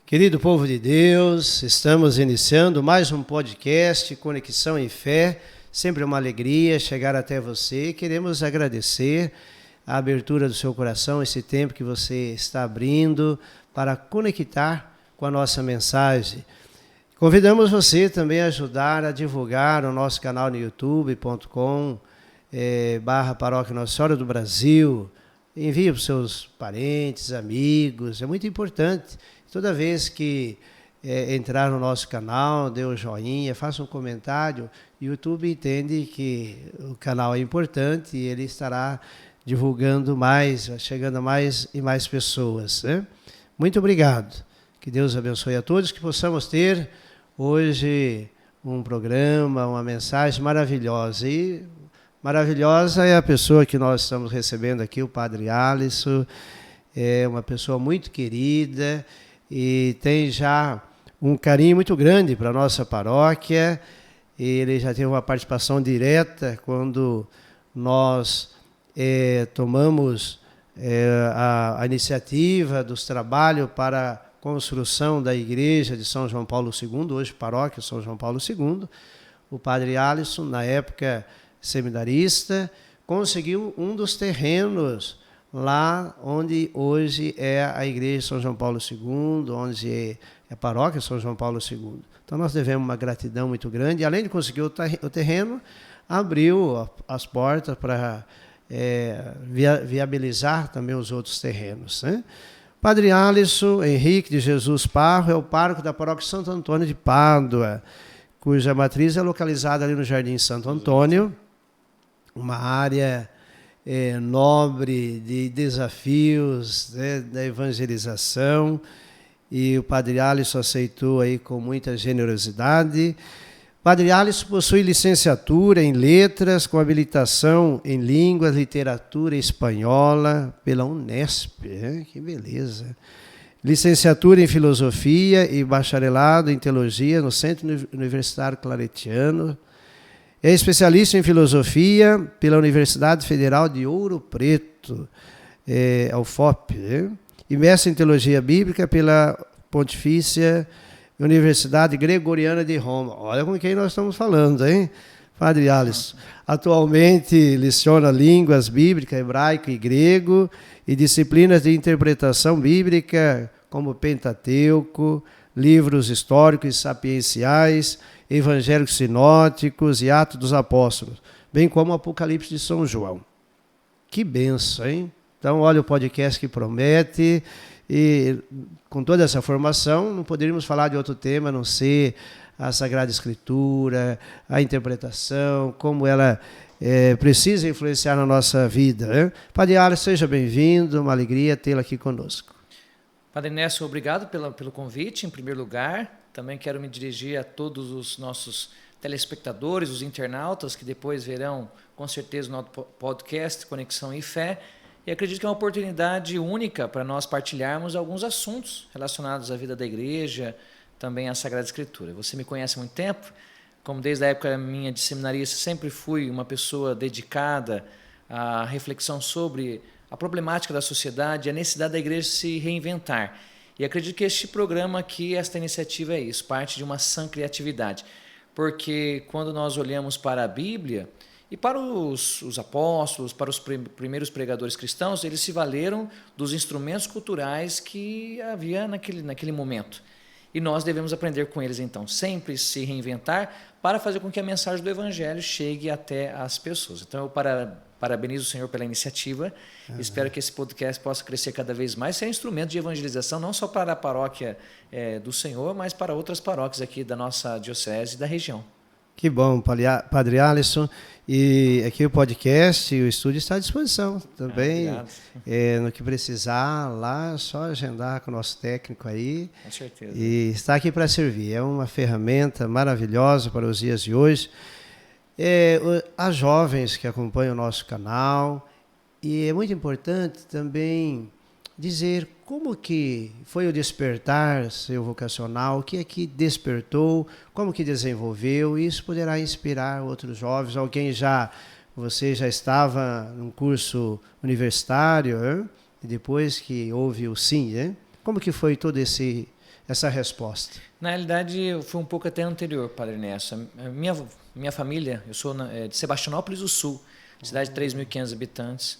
Querido povo de Deus, estamos iniciando mais um podcast Conexão em Fé. Sempre uma alegria chegar até você. Queremos agradecer a abertura do seu coração, esse tempo que você está abrindo para conectar com a nossa mensagem. Convidamos você também a ajudar a divulgar o nosso canal no youtube.com/Paróquia Nossa Senhora do Brasil. Envie para os seus parentes, amigos, é muito importante. Toda vez que entrar no nosso canal, dê um joinha, faça um comentário, o YouTube entende que o canal é importante e ele estará divulgando mais, chegando a mais e mais pessoas, né? Muito obrigado. Que Deus abençoe a todos, que possamos ter hoje um programa, uma mensagem maravilhosa. E maravilhosa é a pessoa que nós estamos recebendo aqui, o Padre Alisson, é uma pessoa muito querida e tem já um carinho muito grande para a nossa paróquia. Ele já teve uma participação direta quando nós tomamos a iniciativa dos trabalhos para a construção da igreja de São João Paulo II, hoje paróquia São João Paulo II. O Padre Alisson, na época seminarista, conseguiu um dos terrenos lá onde hoje é a igreja São João Paulo II, onde é a paróquia São João Paulo II. Então nós devemos uma gratidão muito grande. E, além de conseguir o terreno, abriu as portas para viabilizar também os outros terrenos, né? Padre Alisson Henrique de Jesus Parro é o pároco da paróquia Santo Antônio de Pádua, cuja matriz é localizada ali no Jardim Santo Antônio, uma área nobre de desafios, né, da evangelização, e o Padre Alisson aceitou aí com muita generosidade. Padre Alisson possui licenciatura em letras com habilitação em línguas, literatura espanhola pela Unesp, que beleza. Licenciatura em filosofia e bacharelado em teologia no Centro Universitário Claretiano. É especialista em filosofia pela Universidade Federal de Ouro Preto, a UFOP, né? E mestre em teologia bíblica pela Pontifícia Universidade Gregoriana de Roma. Olha com quem nós estamos falando, hein? Padre Alisson. Atualmente leciona línguas bíblicas, hebraico e grego, e disciplinas de interpretação bíblica, como Pentateuco, livros históricos e sapienciais, evangélicos sinóticos e Atos dos Apóstolos, bem como o Apocalipse de São João. Que benção, hein? Então, olha o podcast que promete. E com toda essa formação, não poderíamos falar de outro tema a não ser a Sagrada Escritura, a interpretação, como ela precisa influenciar na nossa vida, né? Padre Alisson, seja bem-vindo, uma alegria tê-lo aqui conosco. Padre Nécio, obrigado pelo convite, em primeiro lugar. Também quero me dirigir a todos os nossos telespectadores, os internautas, que depois verão, com certeza, o nosso podcast Conexão e Fé. E acredito que é uma oportunidade única para nós partilharmos alguns assuntos relacionados à vida da igreja, também à Sagrada Escritura. Você me conhece há muito tempo, como desde a época minha de seminarista, sempre fui uma pessoa dedicada à reflexão sobre a problemática da sociedade, a necessidade da igreja se reinventar. E acredito que este programa aqui, esta iniciativa é isso, parte de uma sã criatividade. Porque quando nós olhamos para a Bíblia e para os apóstolos, para os primeiros pregadores cristãos, eles se valeram dos instrumentos culturais que havia naquele momento. E nós devemos aprender com eles, então, sempre se reinventar para fazer com que a mensagem do Evangelho chegue até as pessoas. Então, eu parabenizo o Senhor pela iniciativa. Espero que esse podcast possa crescer cada vez mais, ser instrumento de evangelização, não só para a paróquia do Senhor, mas para outras paróquias aqui da nossa diocese e da região. Que bom, Padre Alisson. E aqui o podcast e o estúdio está à disposição também. No que precisar, lá é só agendar com o nosso técnico aí. Com certeza. E está aqui para servir. É uma ferramenta maravilhosa para os dias de hoje. As jovens que acompanham o nosso canal. E é muito importante também dizer como que foi o despertar seu vocacional, o que é que despertou, como que desenvolveu. Isso poderá inspirar outros jovens. Você já estava num curso universitário, e depois que houve o SIM, né? Como que foi toda essa resposta? Na realidade, eu fui um pouco até anterior, Padre Ernesto. Minha família, eu sou de Sebastianópolis do Sul, cidade de 3.500 habitantes.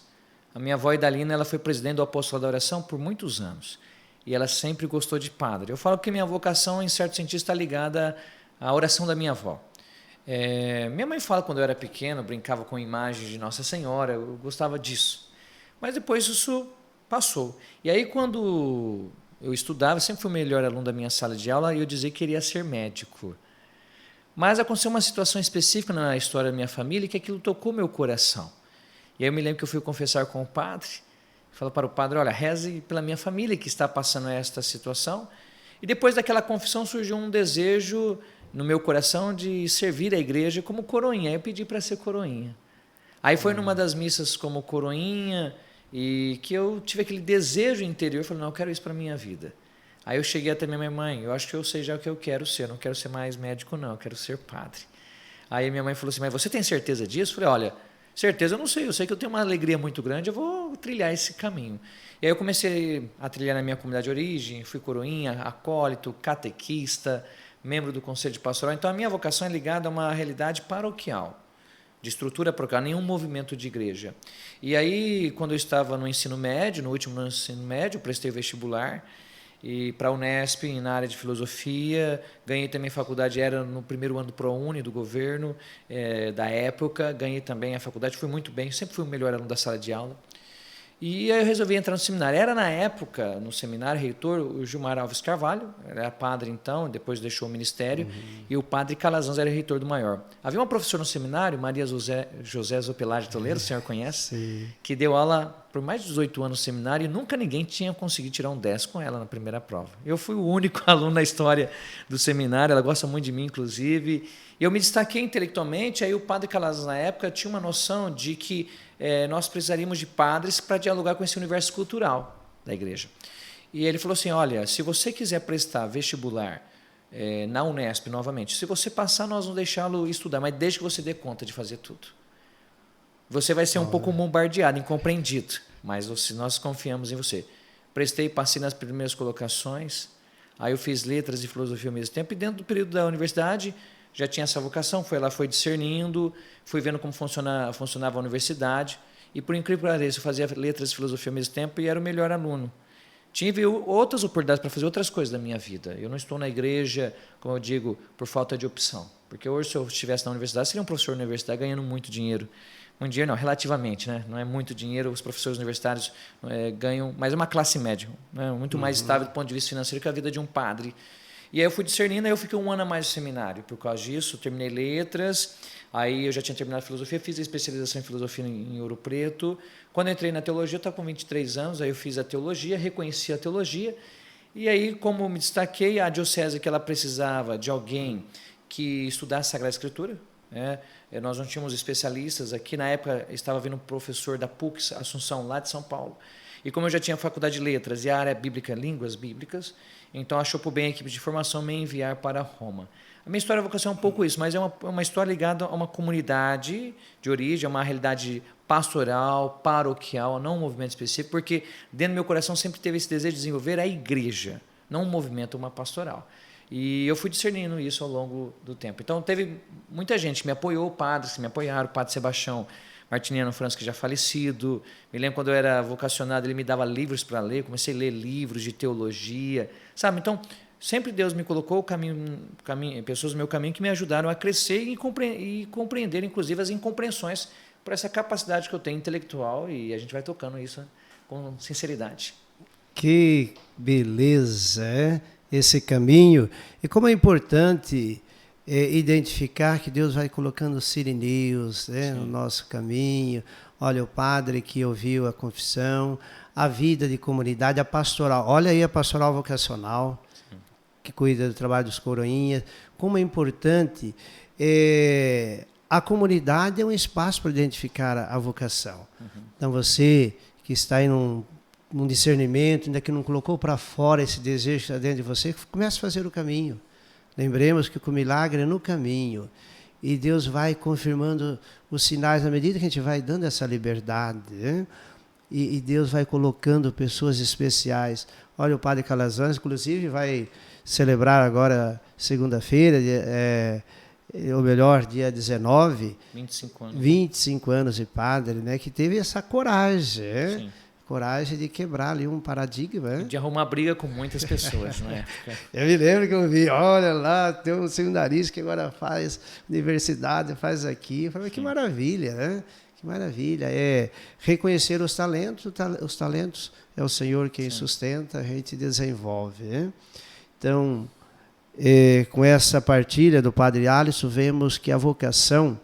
A minha avó Idalina, ela foi presidente do Apostolado da Oração por muitos anos. E ela sempre gostou de padre. Eu falo que minha vocação, em certo sentido, está ligada à oração da minha avó. Minha mãe fala, quando eu era pequeno, brincava com imagens de Nossa Senhora, eu gostava disso. Mas depois isso passou. E aí, quando eu estudava, eu sempre fui o melhor aluno da minha sala de aula, e eu dizia que queria ser médico. Mas aconteceu uma situação específica na história da minha família que aquilo tocou meu coração. E aí eu me lembro que eu fui confessar com o padre, falei para o padre, olha, reze pela minha família que está passando esta situação. E depois daquela confissão surgiu um desejo no meu coração de servir a igreja como coroinha. Aí eu pedi para ser coroinha. Aí foi numa das missas como coroinha e que eu tive aquele desejo interior, eu falei, não, eu quero isso para a minha vida. Aí eu cheguei até minha mãe, eu acho que eu sei já o que eu quero ser, eu não quero ser mais médico não, eu quero ser padre. Aí minha mãe falou assim, mas você tem certeza disso? Eu falei, olha, certeza eu não sei, eu sei que eu tenho uma alegria muito grande, eu vou trilhar esse caminho. E aí eu comecei a trilhar na minha comunidade de origem, fui coroinha, acólito, catequista, membro do Conselho de Pastoral. Então a minha vocação é ligada a uma realidade paroquial, de estrutura paroquial, nenhum movimento de igreja. E aí, quando eu estava no ensino médio, no último ensino médio, eu prestei o vestibular, e para a Unesp, na área de filosofia, ganhei também faculdade, era no primeiro ano do ProUni, do governo, da época, ganhei também a faculdade, fui muito bem, sempre fui o melhor aluno da sala de aula. E aí eu resolvi entrar no seminário. Era na época, no seminário, reitor, o Gilmar Alves Carvalho, era padre então, depois deixou o ministério, e o padre Calazans era reitor do maior. Havia uma professora no seminário, Maria José Zopelard de Toledo, o senhor conhece? Sim. Que deu aula por mais de 18 anos no seminário e nunca ninguém tinha conseguido tirar um 10 com ela na primeira prova. Eu fui o único aluno na história do seminário, ela gosta muito de mim, inclusive. Eu me destaquei intelectualmente, aí o padre Calazans, na época, tinha uma noção de que nós precisaríamos de padres para dialogar com esse universo cultural da igreja. E ele falou assim, olha, se você quiser prestar vestibular na Unesp novamente, se você passar, nós vamos deixá-lo estudar, mas desde que você dê conta de fazer tudo. Você vai ser um pouco bombardeado, incompreendido, mas nós confiamos em você. Prestei, passei nas primeiras colocações, aí eu fiz letras e filosofia ao mesmo tempo, e dentro do período da universidade já tinha essa vocação, foi discernindo, fui vendo como funcionava a universidade, e por incrível que pareça, eu fazia letras e filosofia ao mesmo tempo e era o melhor aluno. Tive outras oportunidades para fazer outras coisas da minha vida. Eu não estou na igreja, como eu digo, por falta de opção. Porque hoje, se eu estivesse na universidade, seria um professor universitário ganhando muito dinheiro. Muito dinheiro não, relativamente, né? Não é muito dinheiro, os professores universitários ganham, mas é uma classe média, né? Muito mais estável do ponto de vista financeiro que a vida de um padre. E aí eu fui discernindo, aí eu fiquei um ano a mais no seminário. Por causa disso, terminei letras, aí eu já tinha terminado filosofia, fiz a especialização em filosofia em Ouro Preto. Quando eu entrei na teologia, eu estava com 23 anos, aí eu fiz a teologia, reconheci a teologia, e aí, como me destaquei, a diocese que ela precisava de alguém que estudasse Sagrada Escritura, nós não tínhamos especialistas aqui, na época estava vindo um professor da PUC, Assunção, lá de São Paulo, e como eu já tinha faculdade de letras e a área bíblica, línguas bíblicas, então achou por bem a equipe de formação me enviar para Roma. A minha história vocação é um pouco isso, mas é uma história ligada a uma comunidade de origem, a uma realidade pastoral, paroquial, não um movimento específico, porque dentro do meu coração sempre teve esse desejo de desenvolver a igreja, não um movimento, uma pastoral. E eu fui discernindo isso ao longo do tempo. Então teve muita gente que me apoiou, padres que me apoiaram, o padre Sebastião Martiniano França, que já falecido. Me lembro quando eu era vocacionado, ele me dava livros para ler, comecei a ler livros de teologia, sabe? Então, sempre Deus me colocou pessoas no meu caminho que me ajudaram a crescer e compreender, inclusive, as incompreensões por essa capacidade que eu tenho intelectual, e a gente vai tocando isso com sinceridade. Que beleza, esse caminho. E como é importante identificar que Deus vai colocando sirineus no nosso caminho. Olha, o padre que ouviu a confissão, a vida de comunidade, a pastoral. Olha aí a pastoral vocacional, que cuida do trabalho dos coroinhas. Como é importante. A comunidade é um espaço para identificar a vocação. Então, você que está aí num discernimento, ainda que não colocou para fora esse desejo que está dentro de você, comece a fazer o caminho. Lembremos que o milagre é no caminho. E Deus vai confirmando os sinais na medida que a gente vai dando essa liberdade. e Deus vai colocando pessoas especiais. Olha, o Padre Calazans, inclusive, vai celebrar agora, segunda-feira, ou melhor, dia 19, 25 anos. 25 anos de padre, né? Que teve essa coragem, Sim. coragem de quebrar ali um paradigma. De arrumar briga com muitas pessoas na época. Eu me lembro que eu vi, olha lá, tem um seminarista que agora faz universidade, faz aqui. Eu falei, que maravilha, né? Que maravilha. É reconhecer os talentos é o Senhor quem sustenta, a gente desenvolve, né? Então, com essa partilha do Padre Alisson, vemos que a vocação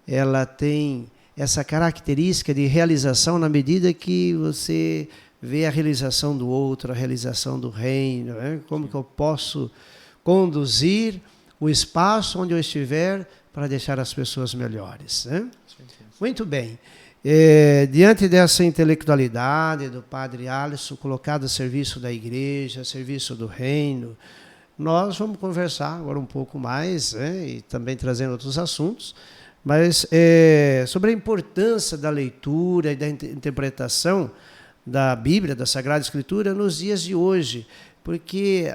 ela tem essa característica de realização na medida que você vê a realização do outro, a realização do reino, né? Como que eu posso conduzir o espaço onde eu estiver para deixar as pessoas melhores, né? Muito bem. Diante dessa intelectualidade do Padre Alisson, colocado a serviço da igreja, a serviço do reino, nós vamos conversar agora um pouco mais, né, e também trazendo outros assuntos, mas sobre a importância da leitura e da interpretação da Bíblia, da Sagrada Escritura, nos dias de hoje, porque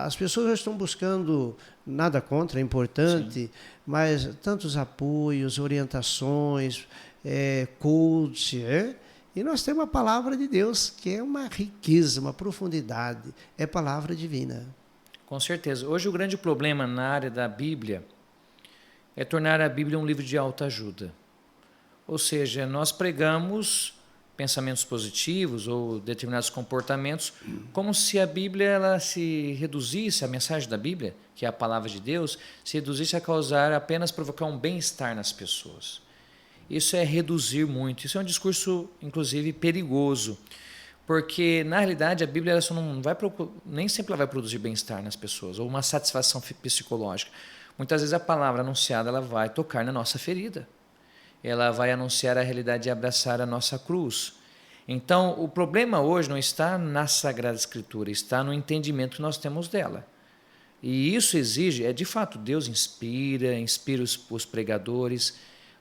as pessoas já estão buscando, nada contra, é importante, mas tantos apoios, orientações, coach, e nós temos a palavra de Deus, que é uma riqueza, uma profundidade, é palavra divina. Com certeza. Hoje o grande problema na área da Bíblia é tornar a Bíblia um livro de autoajuda. Ou seja, nós pregamos pensamentos positivos ou determinados comportamentos como se a Bíblia ela se reduzisse, a mensagem da Bíblia, que é a palavra de Deus, se reduzisse a causar apenas provocar um bem-estar nas pessoas. Isso é reduzir muito. Isso é um discurso, inclusive, perigoso. Porque, na realidade, a Bíblia ela só não vai nem sempre ela vai produzir bem-estar nas pessoas, ou uma satisfação psicológica. Muitas vezes a palavra anunciada ela vai tocar na nossa ferida. Ela vai anunciar a realidade e abraçar a nossa cruz. Então, o problema hoje não está na Sagrada Escritura, está no entendimento que nós temos dela. E isso exige, de fato, Deus inspira os pregadores,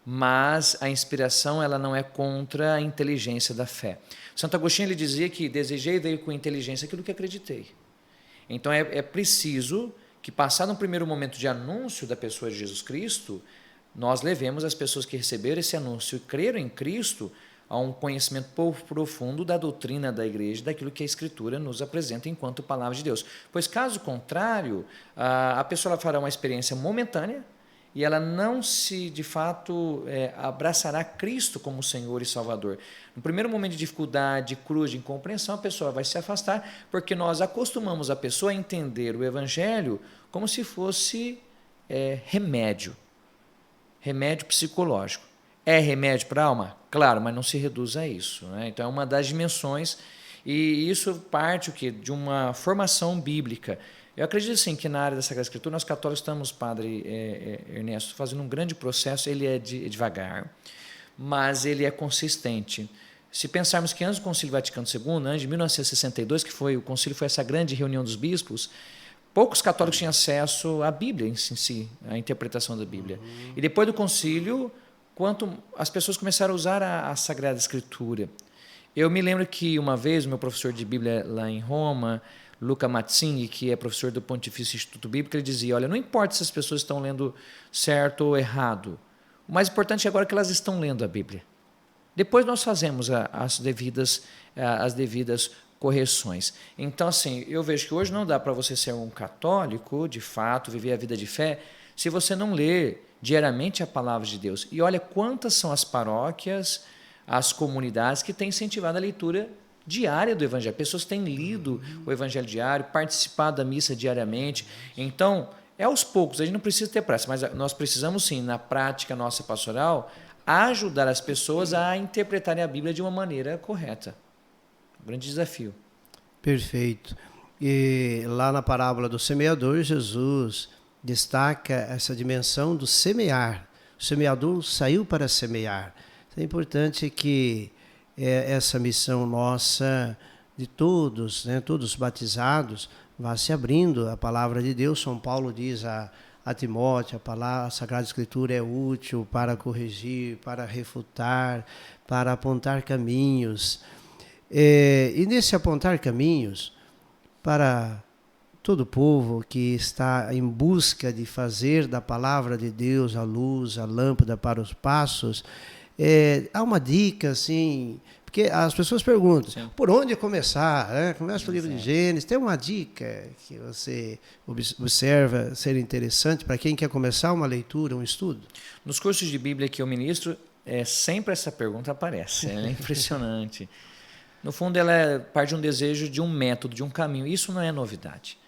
mas a inspiração ela não é contra a inteligência da fé. Santo Agostinho ele dizia que desejei ver com inteligência aquilo que acreditei. Então é preciso que, passado um primeiro momento de anúncio da pessoa de Jesus Cristo, nós levemos as pessoas que receberam esse anúncio e creram em Cristo a um conhecimento profundo da doutrina da igreja, daquilo que a Escritura nos apresenta enquanto palavra de Deus. Pois, caso contrário, a pessoa fará uma experiência momentânea e ela não se, de fato, abraçará Cristo como Senhor e Salvador. No primeiro momento de dificuldade, de cruz, de incompreensão, a pessoa vai se afastar, porque nós acostumamos a pessoa a entender o Evangelho como se fosse remédio psicológico. É remédio para a alma? Claro, mas não se reduz a isso, né? Então é uma das dimensões, e isso parte o quê? De uma formação bíblica. Eu acredito assim que na área da Sagrada Escritura nós católicos estamos, Padre Ernesto, fazendo um grande processo. Ele é devagar, mas ele é consistente. Se pensarmos que antes do Concílio Vaticano II, antes de 1962, que foi essa grande reunião dos bispos, poucos católicos tinham acesso à Bíblia em si, à interpretação da Bíblia. E depois do concílio, as pessoas começaram a usar a Sagrada Escritura. Eu me lembro que uma vez o meu professor de Bíblia lá em Roma, Luca Mazzini, que é professor do Pontifício Instituto Bíblico, ele dizia, olha, não importa se as pessoas estão lendo certo ou errado, o mais importante agora é que elas estão lendo a Bíblia. Depois nós fazemos as devidas correções. Então, assim, eu vejo que hoje não dá para você ser um católico, de fato, viver a vida de fé, se você não ler diariamente a palavra de Deus. E olha quantas são as paróquias, as comunidades que têm incentivado a leitura diária do Evangelho. Pessoas têm lido o Evangelho diário, participado da missa diariamente. Então, aos poucos, a gente não precisa ter pressa, mas nós precisamos sim, na prática nossa pastoral, ajudar as pessoas a interpretarem a Bíblia de uma maneira correta. Um grande desafio. Perfeito. E lá na parábola do semeador, Jesus destaca essa dimensão do semear. O semeador saiu para semear. É importante que essa missão nossa, de todos, né, todos batizados, vá se abrindo a palavra de Deus. São Paulo diz a Timóteo, a Sagrada Escritura é útil para corrigir, para refutar, para apontar caminhos. E nesse apontar caminhos para todo o povo que está em busca de fazer da palavra de Deus a luz, a lâmpada para os passos, há uma dica, assim, porque as pessoas perguntam, sim, por onde começar? Né? Começa o livro de Gênesis, tem uma dica que você observa ser interessante para quem quer começar uma leitura, um estudo? Nos cursos de Bíblia que eu ministro, sempre essa pergunta aparece, ela é impressionante. No fundo, ela parte de um desejo de um método, de um caminho. Isso não é novidade.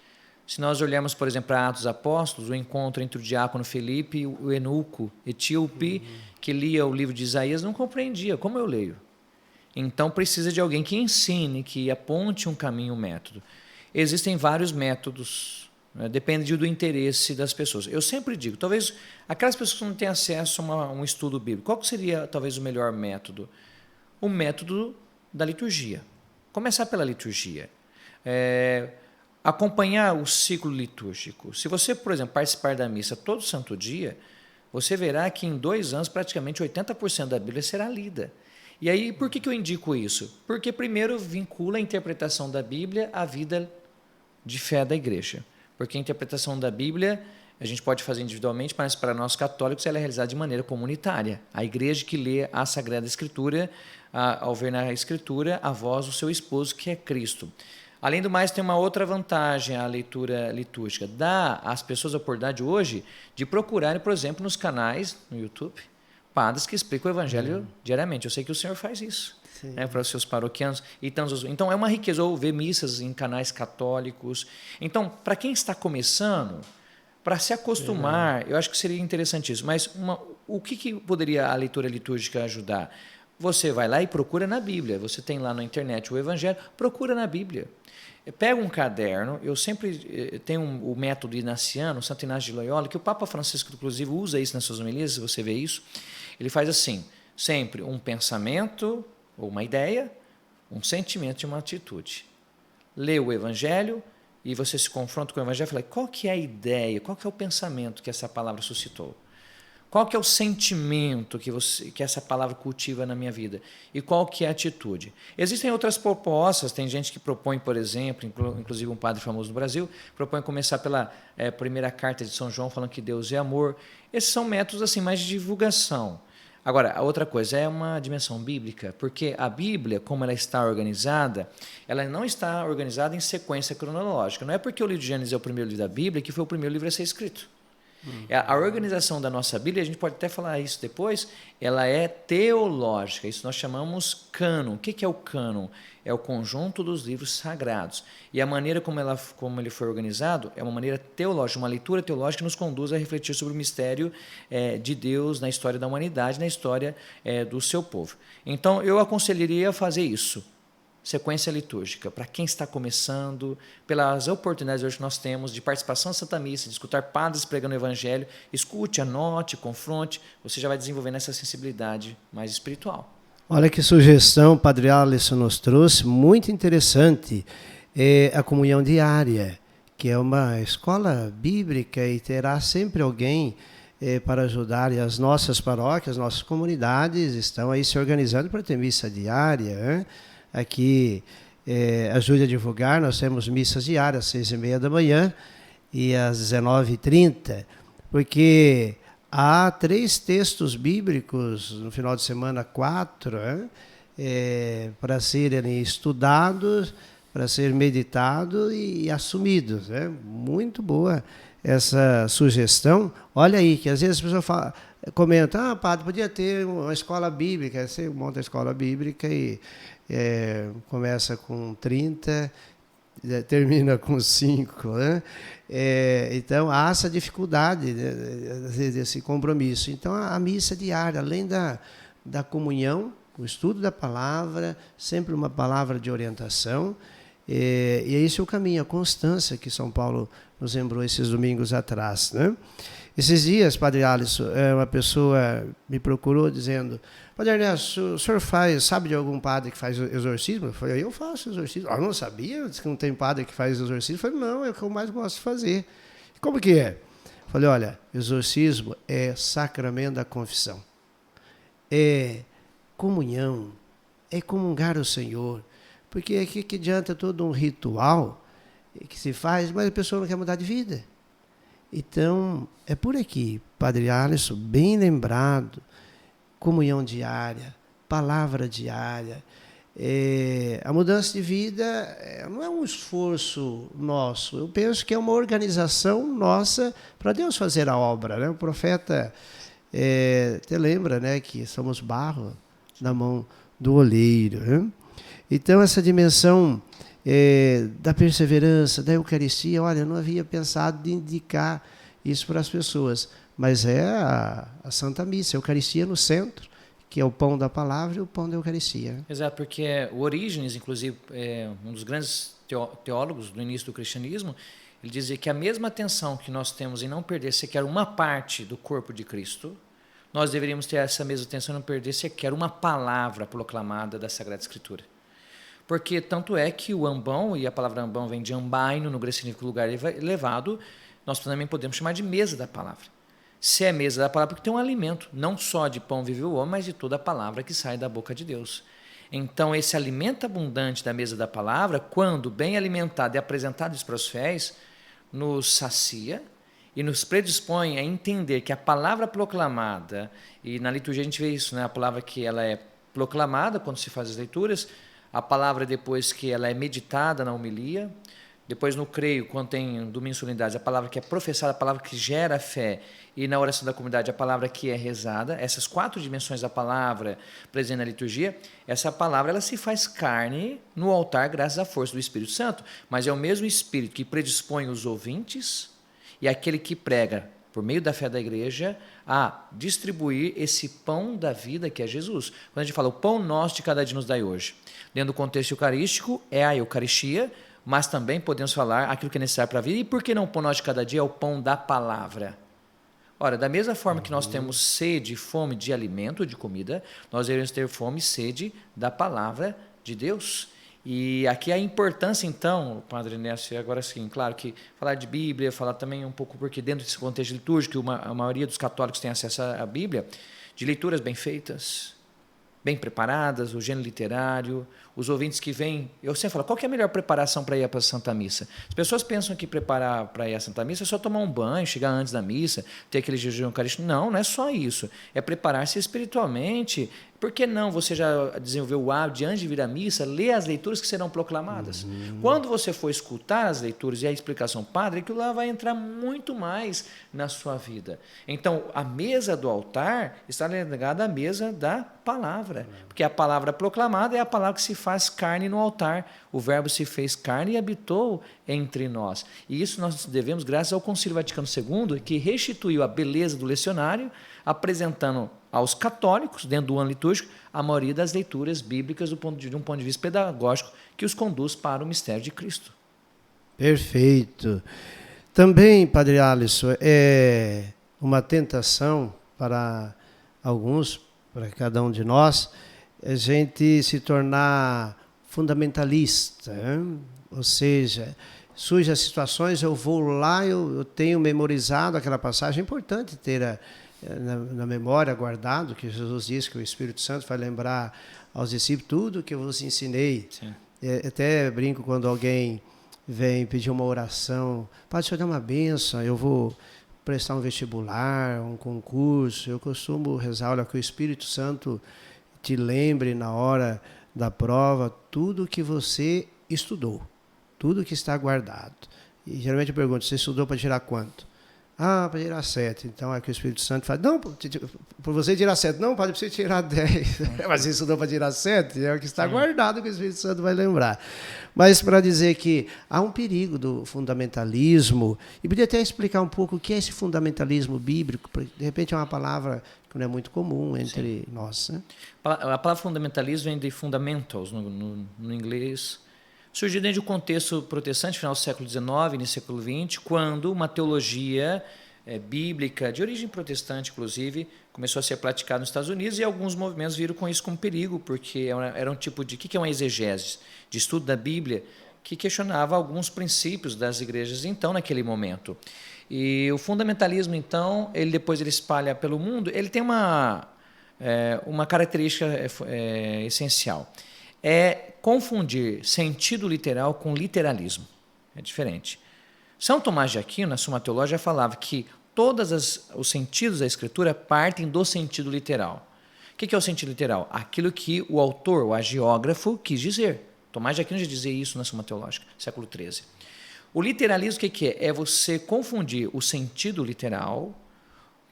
Se nós olharmos, por exemplo, para Atos dos Apóstolos, o encontro entre o diácono Felipe e o eunuco etíope, que lia o livro de Isaías, não compreendia. Como eu leio? Então, precisa de alguém que ensine, que aponte um caminho, um método. Existem vários métodos, né? Depende do interesse das pessoas. Eu sempre digo, talvez aquelas pessoas que não têm acesso a um estudo bíblico, qual seria talvez o melhor método? O método da liturgia. Começar pela liturgia. Acompanhar o ciclo litúrgico. Se você, por exemplo, participar da missa todo santo dia, você verá que em 2 anos praticamente 80% da Bíblia será lida. E aí, por que eu indico isso? Porque primeiro vincula a interpretação da Bíblia à vida de fé da igreja. Porque a interpretação da Bíblia a gente pode fazer individualmente, mas para nós católicos ela é realizada de maneira comunitária. A igreja que lê a Sagrada Escritura, ao ver na Escritura a voz do seu esposo, que é Cristo. Além do mais, tem uma outra vantagem a leitura litúrgica. Dá às pessoas a oportunidade hoje de procurarem, por exemplo, nos canais, no YouTube, padres que explicam o Evangelho diariamente. Eu sei que o senhor faz isso, né, para os seus paroquianos. Então, é uma riqueza, ou ver missas em canais católicos. Então, para quem está começando, para se acostumar, eu acho que seria interessante isso. Mas o que poderia a leitura litúrgica ajudar? Você vai lá e procura na Bíblia. Você tem lá na internet o Evangelho, procura na Bíblia. Pega um caderno, eu sempre tenho o método inaciano, Santo Inácio de Loyola, que o Papa Francisco, inclusive, usa isso nas suas homilias, se você vê isso. Ele faz assim, sempre um pensamento ou uma ideia, um sentimento e uma atitude. Lê o Evangelho e você se confronta com o Evangelho e fala, qual que é a ideia, qual que é o pensamento que essa palavra suscitou? Qual que é o sentimento que essa palavra cultiva na minha vida? E qual que é a atitude? Existem outras propostas, tem gente que propõe, por exemplo, inclusive um padre famoso no Brasil, propõe começar pela primeira carta de São João, falando que Deus é amor. Esses são métodos assim, mais de divulgação. Agora, a outra coisa é uma dimensão bíblica, porque a Bíblia, como ela está organizada, ela não está organizada em sequência cronológica. Não é porque o livro de Gênesis é o primeiro livro da Bíblia que foi o primeiro livro a ser escrito. A organização da nossa Bíblia, a gente pode até falar isso depois, ela é teológica, isso nós chamamos cânon. O que é o cânon? É o conjunto dos livros sagrados. E a maneira como ele foi organizado é uma maneira teológica, uma leitura teológica que nos conduz a refletir sobre o mistério de Deus na história da humanidade, na história do seu povo. Então, eu aconselharia a fazer isso. Sequência litúrgica, para quem está começando, pelas oportunidades hoje que nós temos de participação na Santa Missa, de escutar padres pregando o Evangelho, escute, anote, confronte, você já vai desenvolvendo essa sensibilidade mais espiritual. Olha que sugestão o Padre Alisson nos trouxe, muito interessante, a comunhão diária, que é uma escola bíblica e terá sempre alguém para ajudar, e as nossas paróquias, nossas comunidades estão aí se organizando para ter missa diária, né? Aqui ajude a divulgar, nós temos missas diárias, às 6h30 da manhã e às 19h30, porque há 3 textos bíblicos, no final de semana 4, para serem estudados, para serem meditados e assumidos. Muito boa essa sugestão. Olha aí, que às vezes as pessoas comentam, padre, podia ter uma escola bíblica, você monta a escola bíblica e começa com 30, termina com 5, né? Então há essa dificuldade, às vezes, desse compromisso. Então a missa diária, além da comunhão, o estudo da palavra, sempre uma palavra de orientação, e esse é o caminho, a constância que São Paulo nos lembrou esses domingos atrás, né? Esses dias, Padre Alisson, uma pessoa me procurou dizendo, Padre Ernesto, o senhor sabe de algum padre que faz exorcismo? Eu falei, eu faço exorcismo. Eu não sabia que não tem padre que faz exorcismo. Eu falei, não, é o que eu mais gosto de fazer. Como que é? Eu falei, olha, exorcismo é sacramento da confissão. É comunhão, é comungar o Senhor. Porque aqui que adianta todo um ritual que se faz, mas a pessoa não quer mudar de vida. Então, é por aqui, Padre Alisson, bem lembrado, comunhão diária, palavra diária. A mudança de vida não é um esforço nosso, eu penso que é uma organização nossa para Deus fazer a obra, né? O profeta até lembra, né, que somos barro na mão do oleiro, né? Então, essa dimensão da perseverança, da Eucaristia, olha, eu não havia pensado em indicar isso para as pessoas, mas é a Santa Missa, a Eucaristia no centro, que é o pão da palavra e o pão da Eucaristia. Exato, porque o Orígenes, inclusive, um dos grandes teólogos do início do cristianismo, ele dizia que a mesma atenção que nós temos em não perder sequer uma parte do corpo de Cristo, nós deveríamos ter essa mesma atenção em não perder sequer uma palavra proclamada da Sagrada Escritura. Porque tanto é que o ambão, e a palavra ambão vem de ambaino, no grego significa lugar elevado, nós também podemos chamar de mesa da palavra. Se é mesa da palavra, porque tem um alimento, não só de pão vive o homem, mas de toda a palavra que sai da boca de Deus. Então, esse alimento abundante da mesa da palavra, quando bem alimentado e apresentado para os fiéis, nos sacia e nos predispõe a entender que a palavra proclamada, e na liturgia a gente vê isso, né? A palavra que ela é proclamada quando se faz as leituras, a palavra depois que ela é meditada na homilia, depois no creio, quando tem domingo e solenidade, a palavra que é professada, a palavra que gera fé, e na oração da comunidade, a palavra que é rezada, essas 4 dimensões da palavra presente na liturgia, essa palavra ela se faz carne no altar graças à força do Espírito Santo, mas é o mesmo Espírito que predispõe os ouvintes e aquele que prega, por meio da fé da igreja, a distribuir esse pão da vida que é Jesus. Quando a gente fala o pão nosso de cada dia nos dai hoje, dentro do contexto eucarístico, é a Eucaristia, mas também podemos falar aquilo que é necessário para a vida. E por que não o pão nosso de cada dia é o pão da palavra? Ora, da mesma forma que nós temos sede e fome de alimento, de comida, nós devemos ter fome e sede da palavra de Deus. E aqui a importância, então, Padre Nécio, agora sim, claro que falar de Bíblia, falar também um pouco, porque dentro desse contexto litúrgico, a maioria dos católicos tem acesso à Bíblia, de leituras bem feitas, bem preparadas, o gênero literário, os ouvintes que vêm. Eu sempre falo, qual que é a melhor preparação para ir para a Santa Missa? As pessoas pensam que preparar para ir à Santa Missa é só tomar um banho, chegar antes da missa, ter aquele jejum eucarístico. Não, não é só isso. É preparar-se espiritualmente. Por que não você já desenvolveu o hábito de, antes de vir à missa, ler as leituras que serão proclamadas? Quando você for escutar as leituras e a explicação padre, aquilo lá vai entrar muito mais na sua vida. Então, a mesa do altar está ligada à mesa da palavra, porque a palavra proclamada é a palavra que se faz carne no altar. O verbo se fez carne e habitou entre nós. E isso nós devemos graças ao Concílio Vaticano II, que restituiu a beleza do lecionário, apresentando aos católicos, dentro do ano litúrgico, a maioria das leituras bíblicas de um ponto de vista pedagógico que os conduz para o mistério de Cristo. Perfeito. Também, Padre Alisson, é uma tentação para alguns, para cada um de nós, a gente se tornar fundamentalista, né? Ou seja, surgem as situações, eu vou lá, eu tenho memorizado aquela passagem, é importante ter na memória guardado, que Jesus disse que o Espírito Santo vai lembrar aos discípulos tudo que eu vos ensinei. Até brinco quando alguém vem pedir uma oração, Padre, o senhor dá uma bênção, eu vou prestar um vestibular, um concurso, eu costumo rezar, olha, que o Espírito Santo te lembre na hora da prova tudo que você estudou, tudo que está guardado. E geralmente eu pergunto, você estudou para tirar quanto? Ah, para tirar 7. Então é que o Espírito Santo fala, não, por você tirar 7, não, pode você tirar 10. Mas você estudou para tirar 7, é o que está guardado que o Espírito Santo vai lembrar. Mas para dizer que há um perigo do fundamentalismo, e podia até explicar um pouco o que é esse fundamentalismo bíblico, de repente é uma palavra que não é muito comum entre nós. Né? A palavra fundamentalismo vem de fundamentals, no inglês. Surgiu dentro do contexto protestante, final do século XIX, início do século XX, quando uma teologia bíblica, de origem protestante, inclusive, começou a ser praticada nos Estados Unidos, e alguns movimentos viram com isso como perigo, porque era um tipo de... O que é uma exegese? De estudo da Bíblia, que questionava alguns princípios das igrejas, então, naquele momento. E o fundamentalismo, então, depois ele espalha pelo mundo, ele tem uma característica essencial. é confundir sentido literal com literalismo. É diferente. São Tomás de Aquino, na Suma Teológica, falava que todos os sentidos da Escritura partem do sentido literal. O que é o sentido literal? Aquilo que o autor, o agiógrafo, quis dizer. Tomás de Aquino já dizia isso na Suma Teológica, século XIII. O literalismo, o que é? É você confundir o sentido literal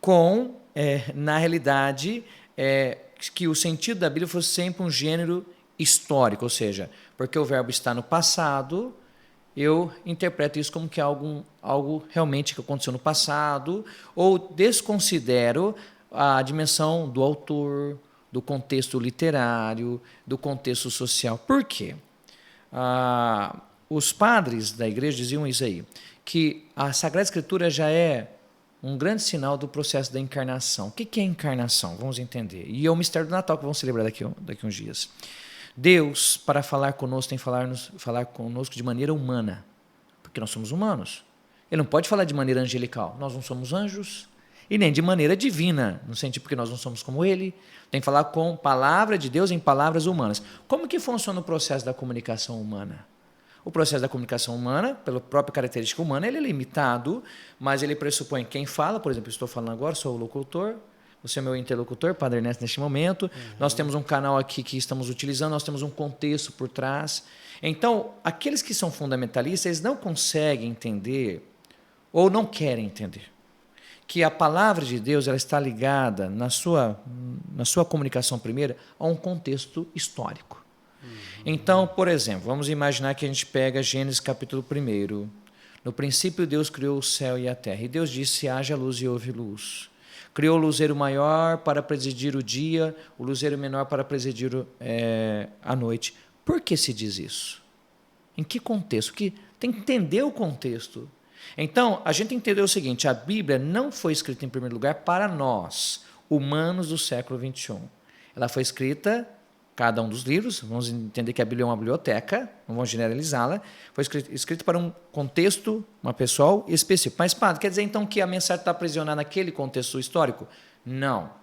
com, na realidade, que o sentido da Bíblia fosse sempre um gênero histórico, ou seja, porque o verbo está no passado, eu interpreto isso como que é algo realmente que aconteceu no passado, ou desconsidero a dimensão do autor, do contexto literário, do contexto social. Por quê? Os padres da igreja diziam isso aí, que a Sagrada Escritura já é um grande sinal do processo da encarnação. O que é encarnação? Vamos entender. E é o mistério do Natal que vamos celebrar daqui a uns dias. Deus, para falar conosco, tem que falar conosco de maneira humana, porque nós somos humanos. Ele não pode falar de maneira angelical. Nós não somos anjos, e nem de maneira divina, no sentido porque nós não somos como Ele. Tem que falar com palavra de Deus em palavras humanas. Como que funciona o processo da comunicação humana? O processo da comunicação humana, pela própria característica humana, ele é limitado, mas ele pressupõe quem fala. Por exemplo, eu estou falando agora, sou o locutor, você é meu interlocutor, Padre Ernesto, neste momento. Nós temos um canal aqui que estamos utilizando, nós temos um contexto por trás. Então, aqueles que são fundamentalistas, eles não conseguem entender, ou não querem entender, que a palavra de Deus ela está ligada, na sua comunicação primeira, a um contexto histórico. Então, por exemplo, vamos imaginar que a gente pega Gênesis capítulo 1. No princípio, Deus criou o céu e a terra. E Deus disse, haja luz e houve luz. Criou o luzeiro maior para presidir o dia, o luzeiro menor para presidir a noite. Por que se diz isso? Em que contexto? Tem que entender o contexto. Então, a gente tem que entender o seguinte, a Bíblia não foi escrita, em primeiro lugar, para nós, humanos do século XXI. Ela foi escrita, cada um dos livros, vamos entender que a Bíblia é uma biblioteca, não vamos generalizá-la, foi escrita para um contexto, uma pessoal específico. Mas, padre, quer dizer então que a mensagem está aprisionada naquele contexto histórico? Não.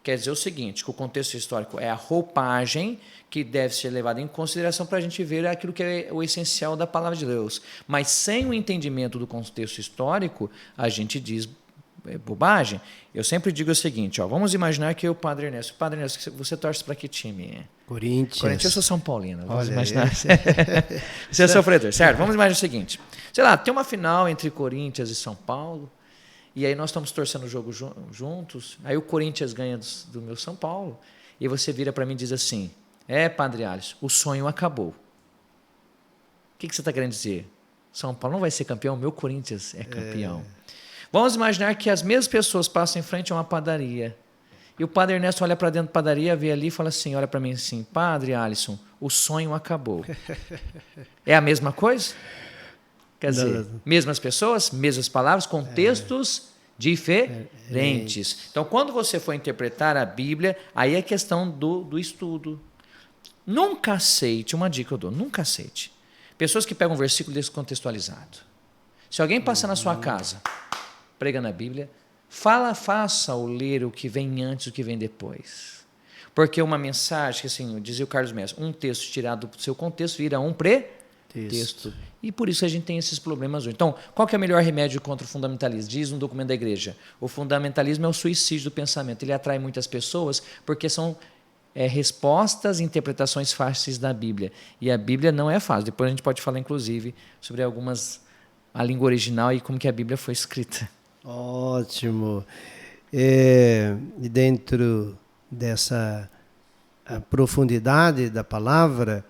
Quer dizer o seguinte, que o contexto histórico é a roupagem que deve ser levada em consideração para a gente ver aquilo que é o essencial da palavra de Deus. Mas sem o entendimento do contexto histórico, a gente diz bobagem. Eu sempre digo o seguinte, vamos imaginar que o Padre Ernesto, você torce para que time? Corinthians. Eu sou São Paulino, vamos imaginar. Você é sofredor, certo? Vamos imaginar o seguinte, sei lá, tem uma final entre Corinthians e São Paulo, e aí nós estamos torcendo o jogo juntos, aí o Corinthians ganha do meu São Paulo, e você vira para mim e diz assim, Padre Alisson, o sonho acabou. O que você está querendo dizer? São Paulo não vai ser campeão, meu Corinthians é campeão. Vamos imaginar que as mesmas pessoas passam em frente a uma padaria, e o Padre Ernesto olha para dentro da padaria, vê ali e fala assim, olha para mim assim, Padre Alisson, o sonho acabou. É a mesma coisa? Quer dizer, mesmas pessoas, mesmas palavras, contextos diferentes. Então, quando você for interpretar a Bíblia, aí é questão do estudo. Nunca aceite, uma dica eu dou, nunca aceite. Pessoas que pegam um versículo descontextualizado. Se alguém passar na sua casa, prega na Bíblia, faça-o ler o que vem antes do que vem depois. Porque uma mensagem, assim, dizia o Carlos Mestre, um texto tirado do seu contexto vira um pretexto. E por isso a gente tem esses problemas hoje. Então, qual que é o melhor remédio contra o fundamentalismo? Diz um documento da igreja. O fundamentalismo é o suicídio do pensamento. Ele atrai muitas pessoas porque são respostas e interpretações fáceis da Bíblia. E a Bíblia não é fácil. Depois a gente pode falar, inclusive, sobre a língua original e como que a Bíblia foi escrita. Ótimo. E dentro dessa profundidade da palavra,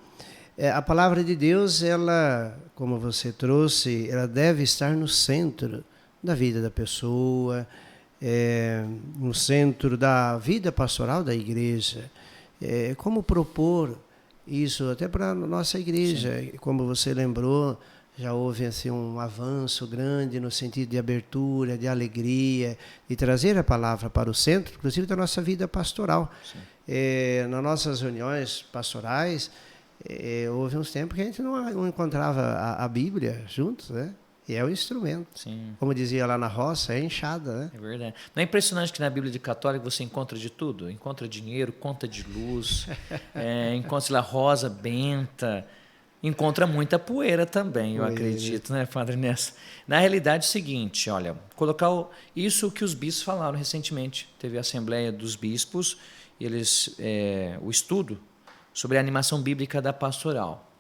a palavra de Deus, ela, como você trouxe, ela deve estar no centro da vida da pessoa, no centro da vida pastoral da igreja. Como propor isso até para a nossa igreja? Sim. Como você lembrou, já houve assim, um avanço grande no sentido de abertura, de alegria, de trazer a palavra para o centro, inclusive da nossa vida pastoral. Nas nossas reuniões pastorais, houve uns tempos que a gente não encontrava a Bíblia juntos, né? E é o instrumento. Sim. Como dizia lá na roça, é enxada, né? É verdade. Não é impressionante que na Bíblia de católico você encontra de tudo? Encontra dinheiro, conta de luz, encontra lá rosa benta, encontra muita poeira também, eu acredito, né, Padre Nessa? Na realidade é o seguinte, olha, colocar isso que os bispos falaram recentemente. Teve a Assembleia dos Bispos, o estudo sobre a animação bíblica da pastoral.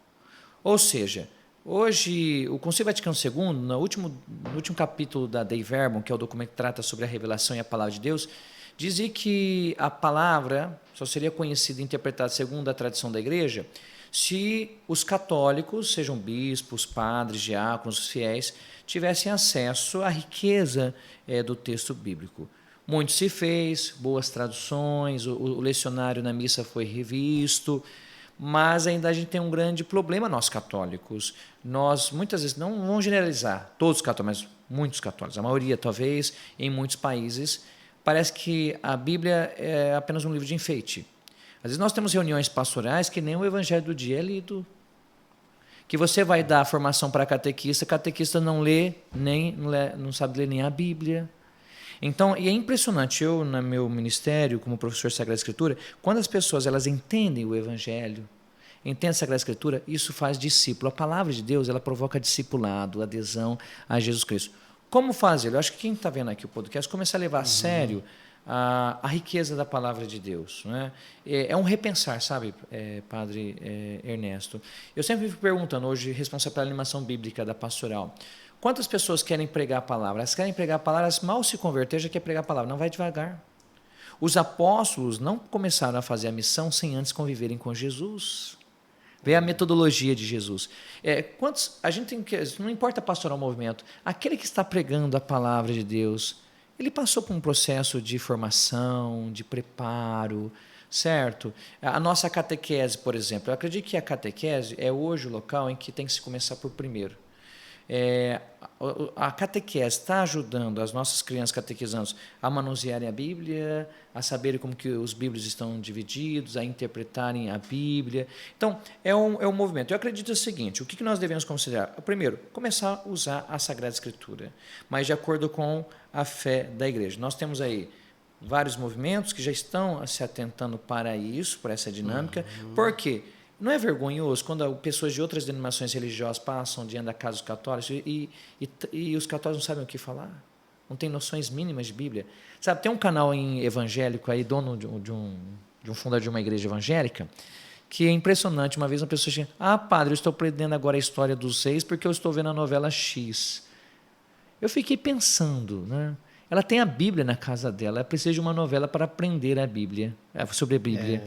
Ou seja, hoje, o Concílio Vaticano II, no último capítulo da Dei Verbum, que é o documento que trata sobre a revelação e a palavra de Deus, dizia que a palavra só seria conhecida e interpretada segundo a tradição da Igreja se os católicos, sejam bispos, padres, diáconos, fiéis, tivessem acesso à riqueza do texto bíblico. Muito se fez, boas traduções, o lecionário na missa foi revisto, mas ainda a gente tem um grande problema, nós católicos. Nós, muitas vezes, não vamos generalizar, todos os católicos, mas muitos católicos, a maioria talvez, em muitos países, parece que a Bíblia é apenas um livro de enfeite. Às vezes nós temos reuniões pastorais que nem o Evangelho do dia é lido. Que você vai dar formação para catequista não lê, não sabe ler nem a Bíblia. Então, e é impressionante, eu, no meu ministério, como professor de Sagrada Escritura, quando as pessoas elas entendem o Evangelho, entendem a Sagrada Escritura, isso faz discípulo. A palavra de Deus, ela provoca discipulado, adesão a Jesus Cristo. Como fazer? Eu acho que quem está vendo aqui o podcast começa a levar a sério a riqueza da palavra de Deus. Né? É um repensar, sabe, Padre Ernesto? Eu sempre me perguntando, hoje, responsável pela animação bíblica da pastoral, quantas pessoas querem pregar a palavra? Elas querem pregar a palavra, elas mal se converter, já quer pregar a palavra. Não, vai devagar. Os apóstolos não começaram a fazer a missão sem antes conviverem com Jesus. Vê a metodologia de Jesus. A gente tem que, não importa pastoral ou movimento, aquele que está pregando a palavra de Deus, ele passou por um processo de formação, de preparo, certo? A nossa catequese, por exemplo, eu acredito que a catequese é hoje o local em que tem que se começar por primeiro. A catequese está ajudando as nossas crianças catequizantes a manusearem a Bíblia, a saberem como que os Bíblias estão divididos, a interpretarem a Bíblia. Então, é um movimento. Eu acredito o seguinte, o que nós devemos considerar? Primeiro, começar a usar a Sagrada Escritura, mas de acordo com a fé da Igreja. Nós temos aí vários movimentos que já estão se atentando para isso, para essa dinâmica. Por quê? Não é vergonhoso quando pessoas de outras denominações religiosas passam diante da casa dos católicos e os católicos não sabem o que falar? Não têm noções mínimas de Bíblia? Sabe, tem um canal evangélico aí, dono de um fundador de uma igreja evangélica, que é impressionante. Uma vez uma pessoa chega, padre, eu estou aprendendo agora a história dos reis porque eu estou vendo a novela X. Eu fiquei pensando, né? Ela tem a Bíblia na casa dela, ela precisa de uma novela para aprender a Bíblia, sobre a Bíblia.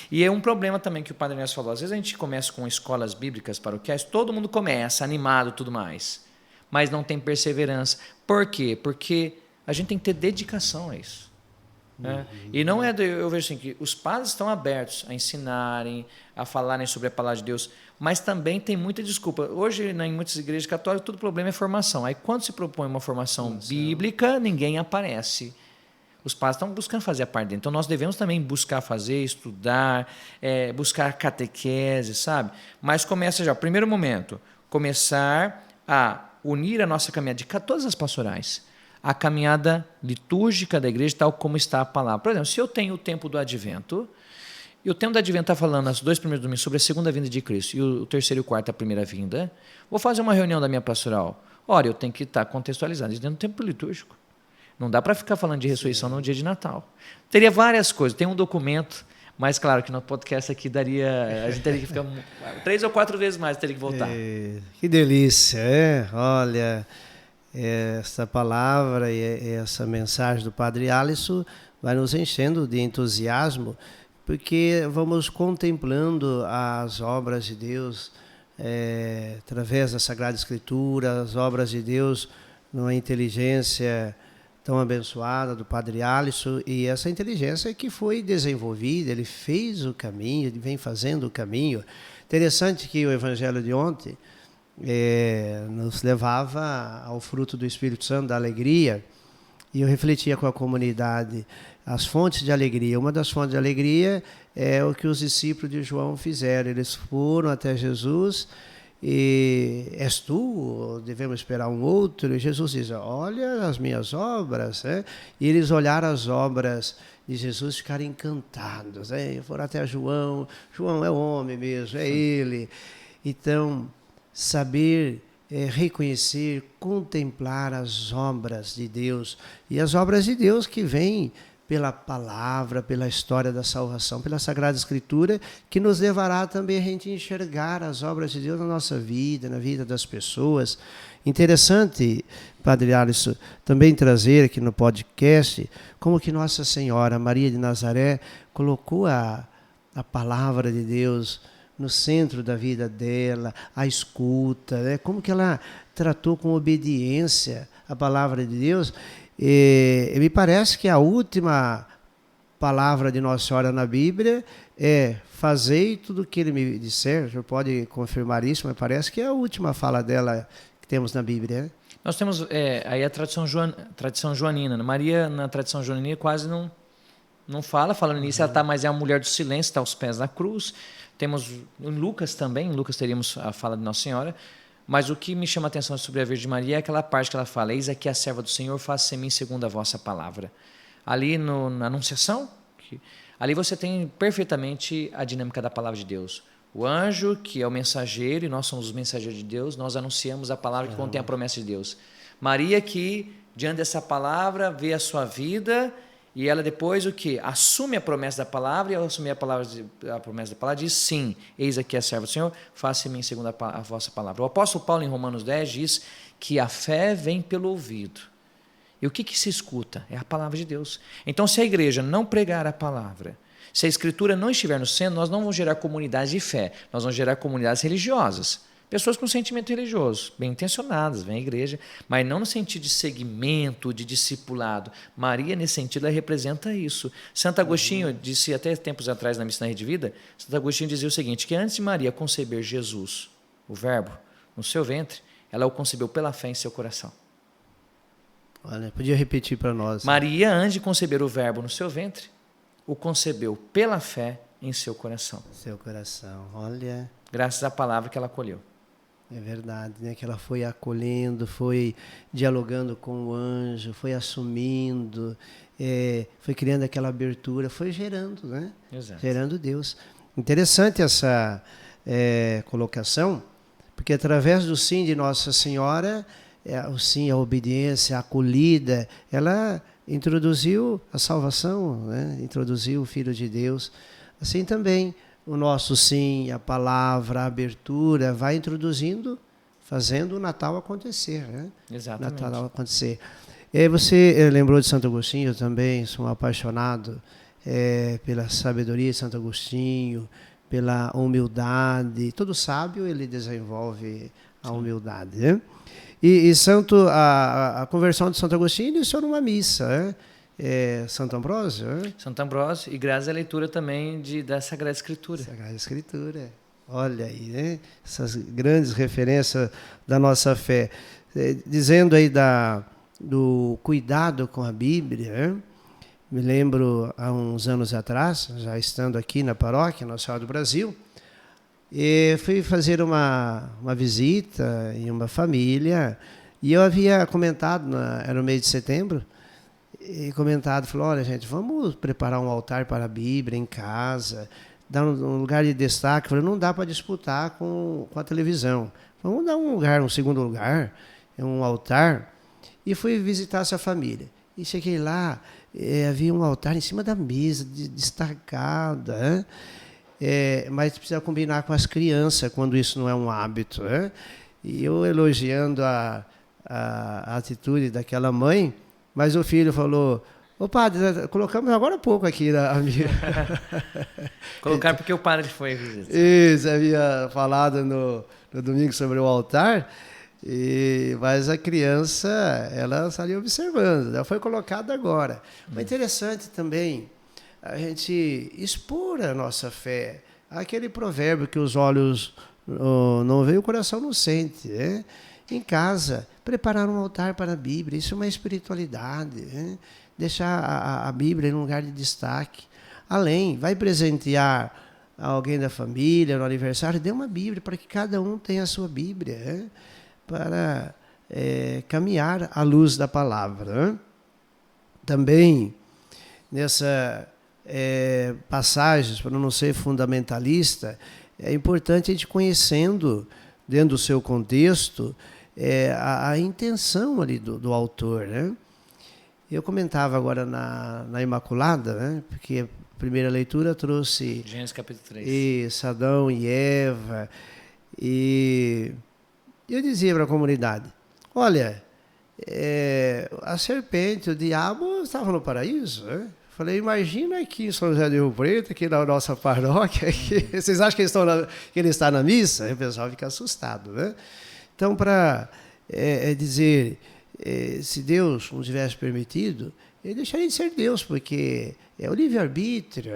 E é um problema também que o Padre Ernesto falou. Às vezes a gente começa com escolas bíblicas paroquiais, todo mundo começa animado e tudo mais, mas não tem perseverança. Por quê? Porque a gente tem que ter dedicação a isso. Né? E não eu vejo assim, que os padres estão abertos a ensinarem, a falarem sobre a palavra de Deus, mas também tem muita desculpa. Hoje, em muitas igrejas católicas, todo problema é formação. Aí, quando se propõe uma formação bíblica, ninguém aparece. Os padres estão buscando fazer a parte dele. Então, nós devemos também buscar fazer, estudar, buscar catequese, sabe? Mas começa já, primeiro momento, começar a unir a nossa caminhada de todas as pastorais, a caminhada litúrgica da igreja, tal como está a palavra. Por exemplo, se eu tenho o tempo do Advento, e o tempo do Advento está falando, os 2 primeiros domingos, sobre a segunda vinda de Cristo, e o terceiro e o quarto, a primeira vinda, vou fazer uma reunião da minha pastoral. Ora, eu tenho que estar contextualizado dentro do tempo litúrgico. Não dá para ficar falando de ressurreição no dia de Natal. Teria várias coisas. Tem um documento, mas claro que no podcast aqui a gente teria que ficar 3 ou 4 vezes mais, teria que voltar. Que delícia, Olha, essa palavra e essa mensagem do Padre Alisson vai nos enchendo de entusiasmo, porque vamos contemplando as obras de Deus através da Sagrada Escritura, as obras de Deus numa inteligência tão abençoada do Padre Alisson, e essa inteligência que foi desenvolvida, ele fez o caminho, ele vem fazendo o caminho. Interessante que o Evangelho de ontem nos levava ao fruto do Espírito Santo, da alegria, e eu refletia com a comunidade as fontes de alegria. Uma das fontes de alegria é o que os discípulos de João fizeram. Eles foram até Jesus E és tu, ou devemos esperar um outro? E Jesus diz, olha as minhas obras. Né? E eles olharam as obras de Jesus e ficaram encantados. Né? Foram até João. João é o homem mesmo, é ele. Então, saber reconhecer, contemplar as obras de Deus. E as obras de Deus que vêm pela palavra, pela história da salvação, pela Sagrada Escritura, que nos levará também a gente enxergar as obras de Deus na nossa vida, na vida das pessoas. Interessante, Padre Alisson, também trazer aqui no podcast como que Nossa Senhora Maria de Nazaré colocou a palavra de Deus no centro da vida dela, a escuta, né? Como que ela tratou com obediência a palavra de Deus. E me parece que a última palavra de Nossa Senhora na Bíblia é: fazei tudo o que ele me disser. O senhor pode confirmar isso, mas parece que é a última fala dela que temos na Bíblia. Né? Nós temos aí a tradição joanina. Maria, na tradição joanina, quase não falando nisso, ela mais é a mulher do silêncio, está aos pés da cruz. Temos em Lucas também, em Lucas teríamos a fala de Nossa Senhora. Mas o que me chama a atenção sobre a Virgem Maria é aquela parte que ela fala: eis aqui a serva do Senhor, faça-se em mim segundo a vossa palavra. Ali na Anunciação, ali você tem perfeitamente a dinâmica da palavra de Deus. O anjo, que é o mensageiro, e nós somos os mensageiros de Deus, nós anunciamos a palavra que contém a promessa de Deus. Maria que, diante dessa palavra, vê a sua vida, e ela depois o que? Assume a promessa da palavra, e ao assumir a promessa da palavra diz: sim, eis aqui a serva do Senhor, faça em mim segundo a vossa palavra. O apóstolo Paulo em Romanos 10 diz que a fé vem pelo ouvido. E o que se escuta? É a palavra de Deus. Então, se a igreja não pregar a palavra, se a escritura não estiver no centro, nós não vamos gerar comunidades de fé, nós vamos gerar comunidades religiosas. Pessoas com sentimento religioso, bem intencionadas, vêm à igreja, mas não no sentido de segmento, de discipulado. Maria, nesse sentido, ela representa isso. Santo Agostinho disse até tempos atrás na Missa na Rede Vida, Santo Agostinho dizia o seguinte, que antes de Maria conceber Jesus, o Verbo, no seu ventre, ela o concebeu pela fé em seu coração. Olha, podia repetir para nós. Maria, antes de conceber o Verbo no seu ventre, o concebeu pela fé em seu coração. Seu coração, olha. Graças à palavra que ela acolheu. É verdade, né? Que ela foi acolhendo, foi dialogando com o anjo, foi assumindo, foi criando aquela abertura, foi gerando, né? Exato. Gerando Deus. Interessante essa colocação, porque através do sim de Nossa Senhora, o sim, a obediência, a acolhida, ela introduziu a salvação, né? Introduziu o Filho de Deus. Assim também, o nosso sim, a palavra, a abertura, vai introduzindo, fazendo o Natal acontecer. Né? Exatamente. Natal acontecer. E você lembrou de Santo Agostinho, eu também sou um apaixonado pela sabedoria de Santo Agostinho, pela humildade. Todo sábio, ele desenvolve a humildade. Né? E a conversão de Santo Agostinho iniciou numa missa, né? Santo Ambrósio? Né? Santo Ambrósio, e graças à leitura também da Sagrada Escritura. Sagrada Escritura. Olha aí, né? Essas grandes referências da nossa fé. Dizendo aí do cuidado com a Bíblia, né? Me lembro, há uns anos atrás, já estando aqui na paróquia, Nossa Senhora do Brasil, e fui fazer uma visita em uma família, e eu havia comentado, era no mês de setembro, e falou, olha gente, vamos preparar um altar para a Bíblia em casa, dar um lugar de destaque. Falei, não dá para disputar com a televisão, vamos dar um segundo lugar, um altar. E fui visitar essa família, e cheguei lá, havia um altar em cima da mesa, destacada, né? Mas precisa combinar com as crianças, quando isso não é um hábito, né? E eu elogiando a atitude daquela mãe, mas o filho falou, ô padre, colocamos agora há pouco aqui na minha... Colocaram porque o padre foi visitar. Isso, havia falado no domingo sobre o altar, mas a criança, ela estaria observando, ela foi colocada agora. Mas interessante também a gente expor a nossa fé. Aquele provérbio que os olhos não veem, o coração não sente, né? Em casa, preparar um altar para a Bíblia, isso é uma espiritualidade, né? Deixar a Bíblia em um lugar de destaque. Além, vai presentear a alguém da família, no aniversário, dê uma Bíblia para que cada um tenha a sua Bíblia, né? Para caminhar à luz da palavra. Né? Também, nessa passagens, para não ser fundamentalista, é importante a gente conhecendo, dentro do seu contexto, a intenção ali do autor. Né? Eu comentava agora na Imaculada, né? Porque a primeira leitura trouxe Gênesis capítulo 3. Isso, Adão e Eva. E eu dizia para a comunidade, olha, a serpente, o diabo estavam no paraíso. Né? Falei, imagina aqui em São José do Rio Preto, aqui na nossa paróquia, vocês acham que ele está na missa? Aí o pessoal fica assustado. Né? Então, para dizer, se Deus não tivesse permitido, ele deixaria de ser Deus, porque é o livre-arbítrio,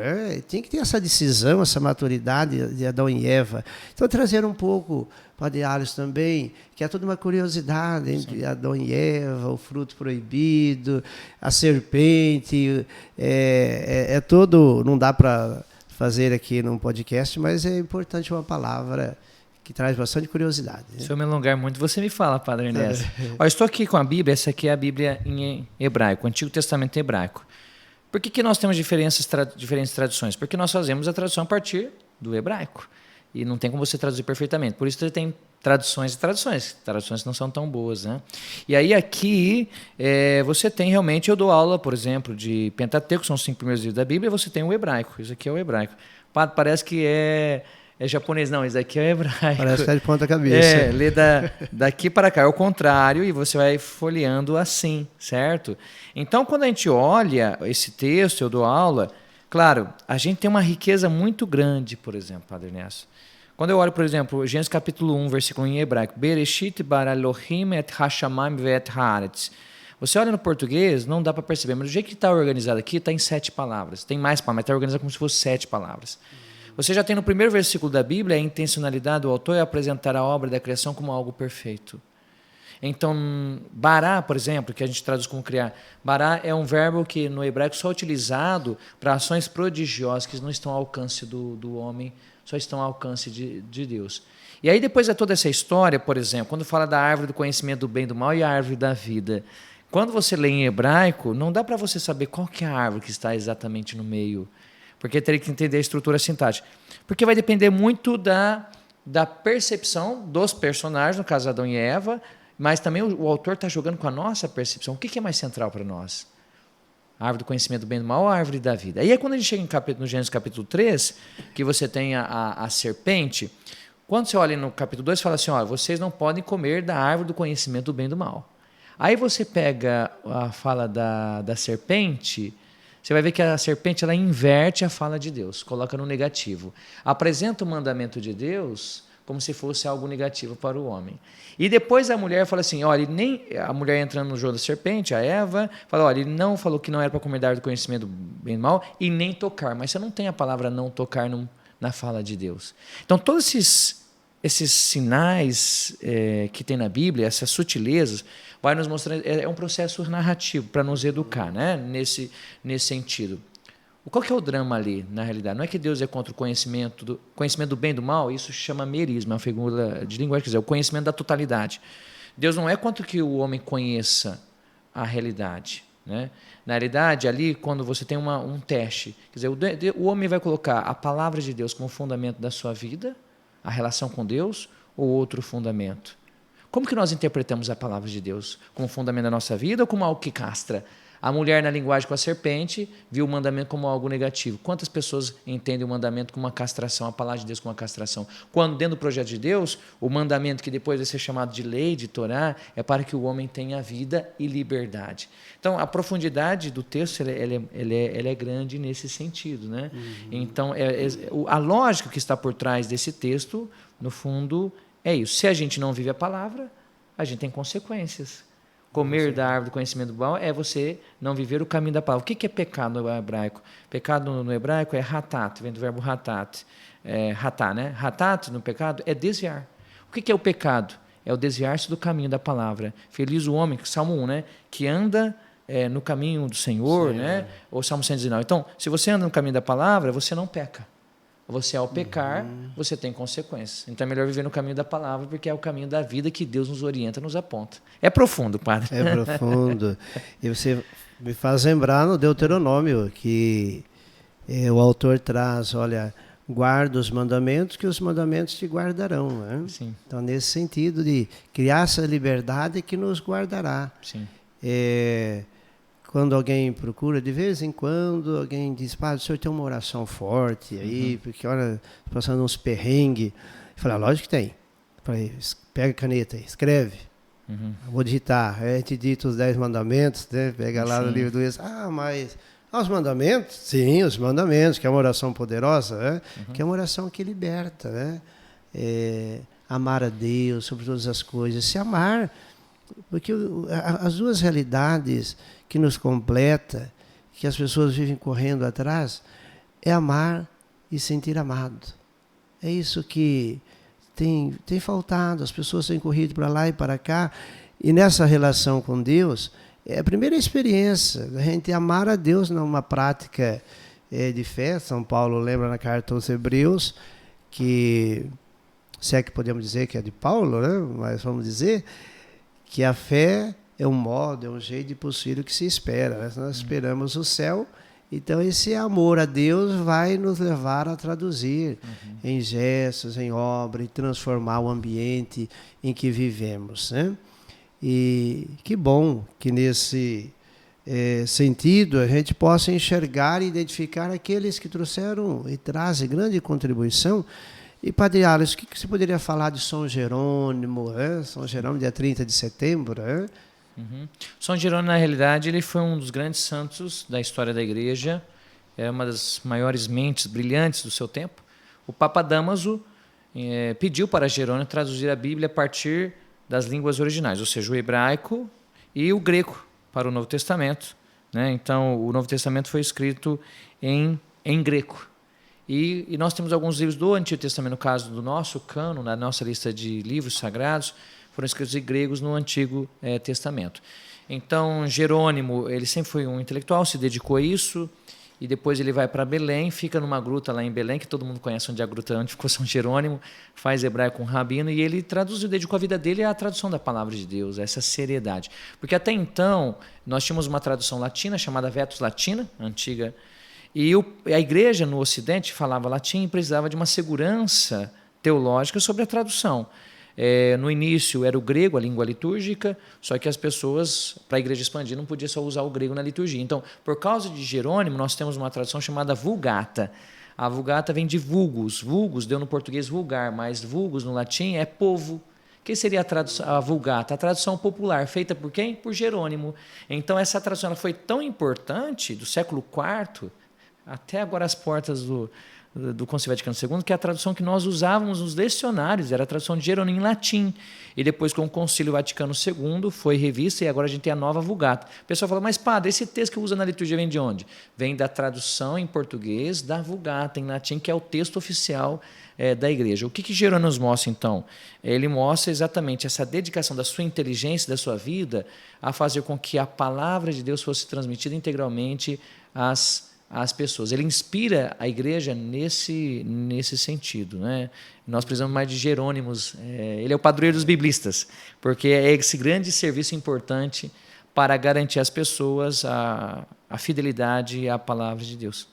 tem que ter essa decisão, essa maturidade de Adão e Eva. Então, trazer um pouco, Padre Alisson também, que é toda uma curiosidade entre Adão e Eva, o fruto proibido, a serpente, todo, não dá para fazer aqui num podcast, mas é importante uma palavra que traz bastante curiosidade. Né? Se eu me alongar muito, você me fala, Padre Ernesto. Olha, estou aqui com a Bíblia, essa aqui é a Bíblia em hebraico, o Antigo Testamento em hebraico. Por que nós temos diferentes traduções? Porque nós fazemos a tradução a partir do hebraico. E não tem como você traduzir perfeitamente. Por isso você tem traduções e traduções. Traduções não são tão boas. Né? E aí aqui você tem realmente, eu dou aula, por exemplo, de Pentateuco, são os 5 primeiros livros da Bíblia, e você tem o hebraico. Isso aqui é o hebraico. Parece que é japonês, não, isso aqui é hebraico. Parece que é de ponta cabeça. Lê daqui para cá, é o contrário, e você vai folheando assim, certo? Então, quando a gente olha esse texto, eu dou aula, claro, a gente tem uma riqueza muito grande, por exemplo, Padre Ernesto. Quando eu olho, por exemplo, Gênesis capítulo 1, versículo 1 em hebraico, Bereshit bara Elohim et hashamayim ve'et haaretz. Você olha no português, não dá para perceber, mas do jeito que está organizado aqui, está em 7 palavras. Tem mais palavras, mas está organizado como se fosse 7 palavras. Você já tem no primeiro versículo da Bíblia a intencionalidade do autor é apresentar a obra da criação como algo perfeito. Então, bará, por exemplo, que a gente traduz como criar, bará é um verbo que no hebraico só é utilizado para ações prodigiosas que não estão ao alcance do homem, só estão ao alcance de Deus. E aí depois de toda essa história, por exemplo, quando fala da árvore do conhecimento do bem e do mal e a árvore da vida, quando você lê em hebraico, não dá para você saber qual que é a árvore que está exatamente no meio, porque teria que entender a estrutura sintática. Porque vai depender muito da percepção dos personagens, no caso Adão e Eva, mas também o autor está jogando com a nossa percepção. O que é mais central para nós? A árvore do conhecimento do bem e do mal ou a árvore da vida? Aí é quando a gente chega no Gênesis capítulo 3, que você tem a serpente. Quando você olha no capítulo 2, fala assim, olha, vocês não podem comer da árvore do conhecimento do bem e do mal. Aí você pega a fala da serpente, você vai ver que a serpente ela inverte a fala de Deus, coloca no negativo. Apresenta o mandamento de Deus como se fosse algo negativo para o homem. E depois a mulher fala assim, olha, a mulher entrando no jogo da serpente, a Eva, fala, olha, ele não falou que não era para comer da árvore do conhecimento do bem e do mal, e nem tocar. Mas você não tem a palavra não tocar na fala de Deus. Então, todos esses sinais que tem na Bíblia, essas sutilezas, vai nos mostrar, é um processo narrativo para nos educar, né? nesse sentido. Qual que é o drama ali, na realidade? Não é que Deus é contra o conhecimento do bem e do mal, isso se chama merisma, uma figura de linguagem, quer dizer, o conhecimento da totalidade. Deus não é contra que o homem conheça a realidade. Né? Na realidade, ali, quando você tem um teste, quer dizer, o homem vai colocar a palavra de Deus como fundamento da sua vida, a relação com Deus, ou outro fundamento? Como que nós interpretamos a palavra de Deus? Como fundamento da nossa vida ou como algo que castra? A mulher, na linguagem com a serpente, viu o mandamento como algo negativo. Quantas pessoas entendem o mandamento como uma castração, a palavra de Deus como uma castração? Quando, dentro do projeto de Deus, o mandamento que depois vai ser chamado de lei, de Torá, é para que o homem tenha vida e liberdade. Então, a profundidade do texto ela é grande nesse sentido. Né? Então, a lógica que está por trás desse texto, no fundo, é isso. Se a gente não vive a palavra, a gente tem consequências. Comer da árvore do conhecimento do mal é você não viver o caminho da palavra. O que é pecado no hebraico? Pecado no hebraico é hatat, vem do verbo hatat. Hatá, né? Hatat, no pecado, é desviar. O que é o pecado? É o desviar-se do caminho da palavra. Feliz o homem, Salmo 1, né? Que anda no caminho do Senhor, né? Ou Salmo 119. Então, se você anda no caminho da palavra, você não peca. Você, ao pecar, você tem consequências. Então é melhor viver no caminho da palavra, porque é o caminho da vida que Deus nos orienta, nos aponta. É profundo, padre. É profundo. E você me faz lembrar no Deuteronômio que o autor traz, olha, guarda os mandamentos, que os mandamentos te guardarão. Né? Sim. Então, nesse sentido de criar essa liberdade que nos guardará. Sim. Quando alguém procura, de vez em quando, alguém diz, padre, o senhor tem uma oração forte aí, porque, olha, passando uns perrengues. Eu falei, lógico que tem. Eu falei, pega a caneta aí, escreve. Eu vou digitar. A gente dita os 10 mandamentos, né? Pega lá no livro do Êxodo. Mas os mandamentos? Sim, os mandamentos, que é uma oração poderosa, né? Que é uma oração que liberta, né? Amar a Deus sobre todas as coisas, se amar. Porque as duas realidades que nos completa, que as pessoas vivem correndo atrás, é amar e sentir amado. É isso que tem faltado, as pessoas têm corrido para lá e para cá, e nessa relação com Deus, é a primeira experiência da gente amar a Deus numa prática de fé. São Paulo lembra na carta aos Hebreus, que, se é que podemos dizer que é de Paulo, né? Mas vamos dizer que a fé é um modo, é um jeito de possível que se espera. Né? Nós esperamos o céu, então esse amor a Deus vai nos levar a traduzir em gestos, em obra, e transformar o ambiente em que vivemos. Né? E que bom que nesse sentido a gente possa enxergar e identificar aqueles que trouxeram e trazem grande contribuição. E, Padre Alisson, o que você poderia falar de São Jerônimo? São Jerônimo, dia 30 de setembro. São Jerônimo, na realidade, ele foi um dos grandes santos da história da Igreja, é uma das maiores mentes brilhantes do seu tempo. O Papa Damaso pediu para Jerônimo traduzir a Bíblia a partir das línguas originais, ou seja, o hebraico e o grego para o Novo Testamento. Né? Então, o Novo Testamento foi escrito em grego. E nós temos alguns livros do Antigo Testamento, no caso do nosso cânon, na nossa lista de livros sagrados, foram escritos em gregos no Antigo Testamento. Então, Jerônimo, ele sempre foi um intelectual, se dedicou a isso, e depois ele vai para Belém, fica numa gruta lá em Belém, que todo mundo conhece onde é a gruta, onde ficou São Jerônimo, faz hebraico com rabino, e ele traduziu, dedicou a vida dele à tradução da palavra de Deus, a essa seriedade. Porque até então, nós tínhamos uma tradução latina, chamada Vetus Latina, antiga, e a igreja no Ocidente falava latim e precisava de uma segurança teológica sobre a tradução. No início era o grego, a língua litúrgica, só que as pessoas, para a igreja expandir, não podia só usar o grego na liturgia. Então, por causa de Jerônimo, nós temos uma tradução chamada Vulgata. A Vulgata vem de vulgus. Vulgus deu no português vulgar, mas vulgus no latim é povo. O que seria a Vulgata? A tradução popular, feita por quem? Por Jerônimo. Então, essa tradução ela foi tão importante, do século IV, até agora as portas do Concílio Vaticano II, que é a tradução que nós usávamos nos lecionários, era a tradução de Jerônimo em latim. E depois, com o Concílio Vaticano II, foi revista e agora a gente tem a nova Vulgata. O pessoal fala, mas padre, esse texto que usa na liturgia vem de onde? Vem da tradução em português da Vulgata em latim, que é o texto oficial da igreja. O que Jerônimo nos mostra, então? Ele mostra exatamente essa dedicação da sua inteligência, da sua vida, a fazer com que a palavra de Deus fosse transmitida integralmente às pessoas. Ele inspira a igreja nesse sentido. Né? Nós precisamos mais de Jerônimos. Ele é o padroeiro dos biblistas, porque é esse grande serviço importante para garantir às pessoas a fidelidade à palavra de Deus.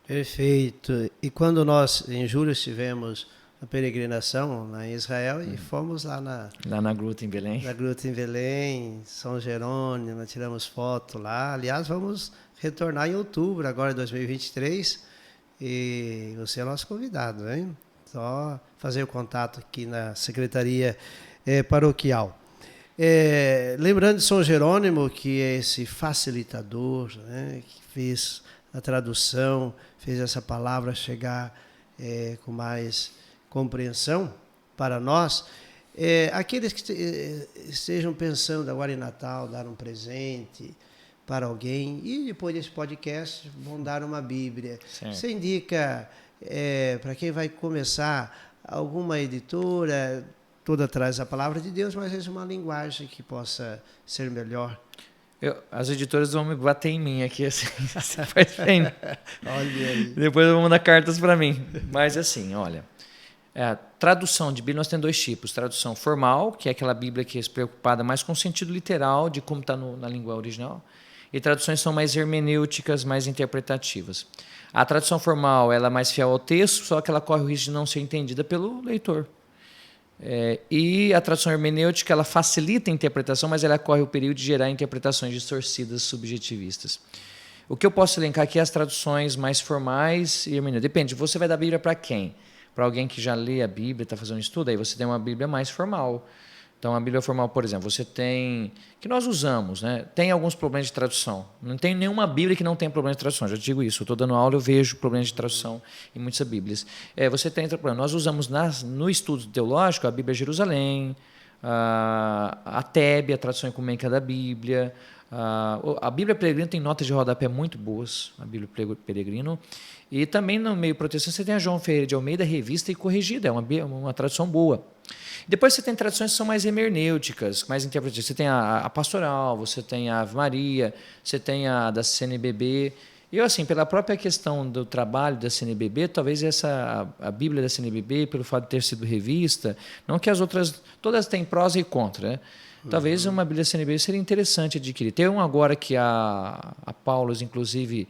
Perfeito. E quando nós, em julho, estivemos na peregrinação lá em Israel e fomos lá na gruta em Belém. Na gruta em Belém, São Jerônimo, nós tiramos foto lá. Aliás, vamos retornar em outubro, agora de 2023, e você é nosso convidado, hein? Só fazer o contato aqui na Secretaria Paroquial. Lembrando de São Jerônimo, que é esse facilitador, né, que fez a tradução, fez essa palavra chegar com mais compreensão para nós. Aqueles que estejam pensando agora em Natal, dar um presente para alguém, e depois desse podcast vão dar uma Bíblia. Certo. Você indica para quem vai começar alguma editora, toda traz a palavra de Deus, mas às vezes uma linguagem que possa ser melhor. As editoras vão me bater em mim aqui, assim, você faz bem. Olha aí. Depois vão mandar cartas para mim. Mas assim, olha, tradução de Bíblia nós temos 2 tipos. Tradução formal, que é aquela Bíblia que é preocupada mais com o sentido literal de como está na língua original. E traduções são mais hermenêuticas, mais interpretativas. A tradução formal ela é mais fiel ao texto, só que ela corre o risco de não ser entendida pelo leitor. E a tradução hermenêutica ela facilita a interpretação, mas ela corre o perigo de gerar interpretações distorcidas, subjetivistas. O que eu posso elencar aqui é as traduções mais formais e hermenêuticas. Depende, você vai dar a Bíblia para quem? Para alguém que já lê a Bíblia, está fazendo um estudo, aí você tem uma Bíblia mais formal. Então, a Bíblia formal, por exemplo, você tem... que nós usamos, né? Tem alguns problemas de tradução. Não tem nenhuma Bíblia que não tenha problema de tradução. Já digo isso. Eu estou dando aula, eu vejo problemas de tradução em muitas Bíblias. Você tem problema. Nós usamos no estudo teológico a Bíblia Jerusalém, a Tebe, a tradução ecumênica da Bíblia. A Bíblia Peregrino tem notas de rodapé muito boas, a Bíblia Peregrino. E também no meio protestante você tem a João Ferreira de Almeida, revista e corrigida. É uma tradução boa. Depois você tem traduções que são mais hermenêuticas, mais interpretativas. Você tem a pastoral, você tem a Ave Maria, você tem a da CNBB. Eu, assim, pela própria questão do trabalho da CNBB, talvez a Bíblia da CNBB, pelo fato de ter sido revista, não que as outras, todas têm prós e contra, né? Talvez uma Bíblia da CNBB seria interessante adquirir. Tem um agora que a Paulus, inclusive,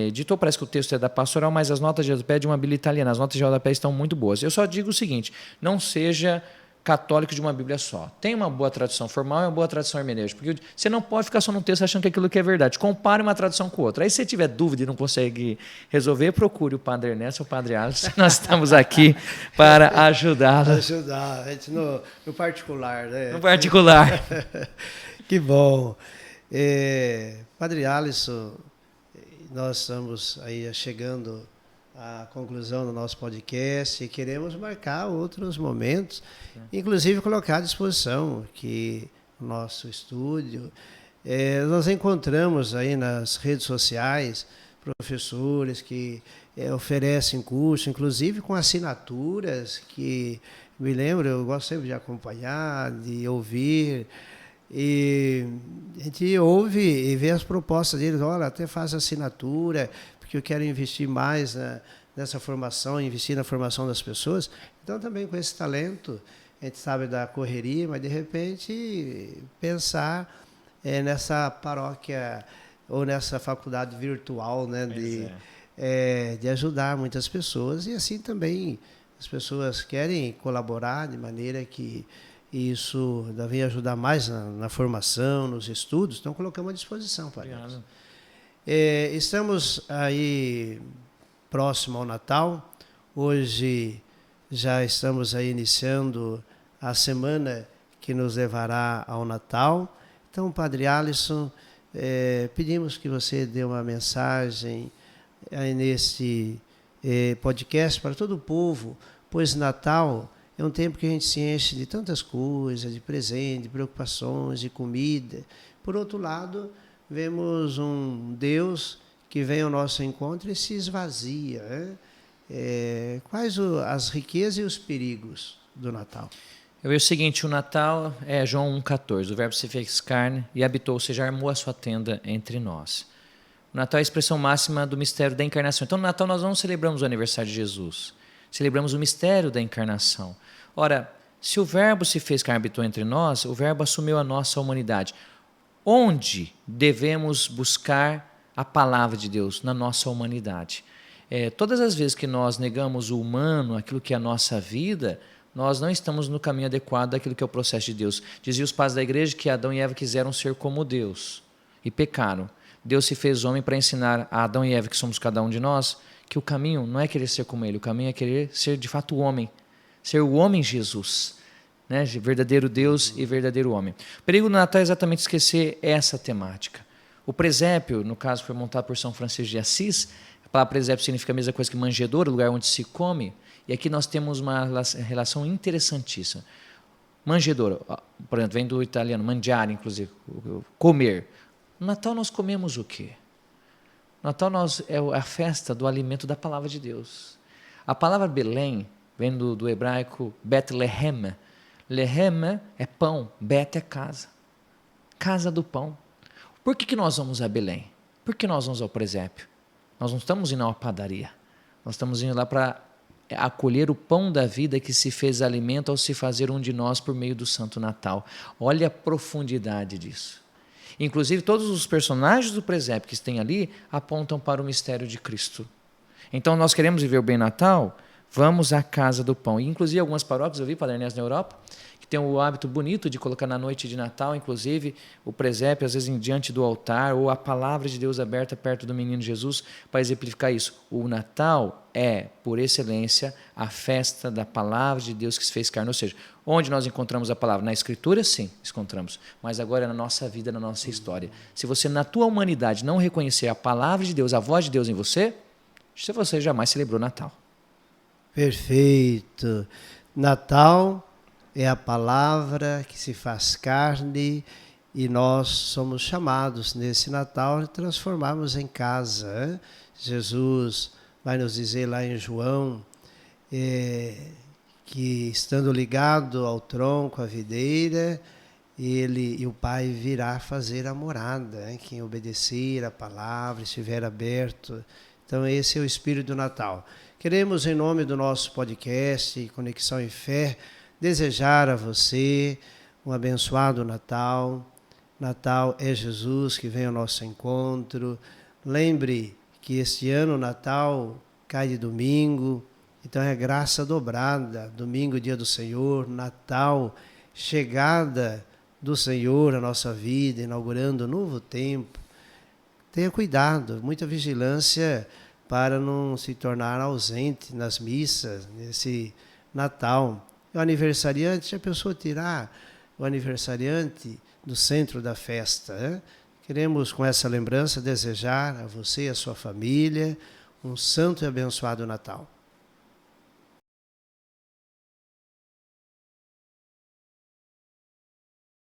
editou, parece que o texto é da pastoral, mas as notas de rodapé é de uma Bíblia italiana. As notas de rodapé estão muito boas. Eu só digo o seguinte, não seja católico de uma Bíblia só. Tem uma boa tradução formal e uma boa tradução hermenêutica, porque você não pode ficar só num texto achando que aquilo que é verdade. Compare uma tradução com outra. Aí, se você tiver dúvida e não consegue resolver, procure o Padre Ernesto ou o Padre Alisson. Nós estamos aqui para ajudá-lo. Ajudar, a gente no particular, né? No particular. Que bom. Padre Alisson, nós estamos aí chegando à conclusão do nosso podcast e queremos marcar outros momentos, inclusive colocar à disposição que o nosso estúdio. Nós encontramos aí nas redes sociais professores que oferecem curso, inclusive com assinaturas que, me lembro, eu gosto sempre de acompanhar, de ouvir. E a gente ouve e vê as propostas deles, olha, até faz assinatura, porque eu quero investir mais nessa formação, investir na formação das pessoas. Então, também com esse talento, a gente sabe da correria, mas de repente pensar nessa paróquia ou nessa faculdade virtual, né, de ajudar muitas pessoas. E assim também as pessoas querem colaborar de maneira que isso deve ajudar mais na formação, nos estudos. Então, colocamos à disposição para eles. Estamos aí próximo ao Natal. Hoje já estamos aí iniciando a semana que nos levará ao Natal. Então, Padre Alisson, pedimos que você dê uma mensagem aí nesse podcast para todo o povo, pois Natal é um tempo que a gente se enche de tantas coisas, de presente, de preocupações, de comida. Por outro lado, vemos um Deus que vem ao nosso encontro e se esvazia, né? Quais as riquezas e os perigos do Natal? Eu vejo o seguinte, o Natal é João 1,14, o verbo se fez carne e habitou, ou seja, armou a sua tenda entre nós. O Natal é a expressão máxima do mistério da encarnação. Então, no Natal nós não celebramos o aniversário de Jesus, celebramos o mistério da encarnação. Ora, se o verbo se fez carne e habitou entre nós, o verbo assumiu a nossa humanidade. Onde devemos buscar a palavra de Deus? Na nossa humanidade. Todas as vezes que nós negamos o humano, aquilo que é a nossa vida, nós não estamos no caminho adequado daquilo que é o processo de Deus. Diziam os pais da igreja que Adão e Eva quiseram ser como Deus e pecaram. Deus se fez homem para ensinar a Adão e Eva, que somos cada um de nós, que o caminho não é querer ser como ele, o caminho é querer ser de fato o homem, ser o homem Jesus, né? Verdadeiro Deus e verdadeiro homem. O perigo do Natal é exatamente esquecer essa temática. O presépio, no caso, foi montado por São Francisco de Assis. A palavra presépio significa a mesma coisa que manjedoura, lugar onde se come. E aqui nós temos uma relação interessantíssima. Manjedoura, por exemplo, vem do italiano, mangiare, inclusive, comer. No Natal nós comemos o quê? No Natal é a festa do alimento da palavra de Deus. A palavra Belém vem do hebraico Bethlehem. Lehem é pão, Bet é casa. Casa do pão. Por que nós vamos a Belém? Por que nós vamos ao presépio? Nós não estamos indo a uma padaria. Nós estamos indo lá para acolher o pão da vida que se fez alimento ao se fazer um de nós por meio do Santo Natal. Olha a profundidade disso. Inclusive, todos os personagens do presépio que estão ali apontam para o mistério de Cristo. Então, nós queremos viver o bem Natal, vamos à casa do pão. E, inclusive, algumas paróquias, eu vi, Padre Ernesto, na Europa, que tem o hábito bonito de colocar na noite de Natal, inclusive, o presépio, às vezes, diante do altar, ou a palavra de Deus aberta perto do menino Jesus, para exemplificar isso. O Natal é, por excelência, a festa da palavra de Deus que se fez carne. Ou seja, onde nós encontramos a palavra? Na Escritura, sim, encontramos. Mas agora é na nossa vida, na nossa história. Se você, na tua humanidade, não reconhecer a palavra de Deus, a voz de Deus em você, você jamais celebrou Natal. Perfeito. Natal é a palavra que se faz carne e nós somos chamados nesse Natal a transformarmos em casa. Jesus vai nos dizer lá em João que estando ligado ao tronco, à videira, ele e o Pai virá fazer a morada. Quem obedecer a palavra, estiver aberto. Então esse é o espírito do Natal. Queremos, em nome do nosso podcast Conexão em Fé, desejar a você um abençoado Natal. Natal é Jesus que vem ao nosso encontro. Lembre que este ano o Natal cai de domingo, então é graça dobrada. Domingo, dia do Senhor, Natal, chegada do Senhor à nossa vida, inaugurando um novo tempo. Tenha cuidado, muita vigilância para não se tornar ausente nas missas, nesse Natal. O aniversariante, a pessoa tirar o aniversariante do centro da festa. Queremos, com essa lembrança, desejar a você e a sua família um santo e abençoado Natal.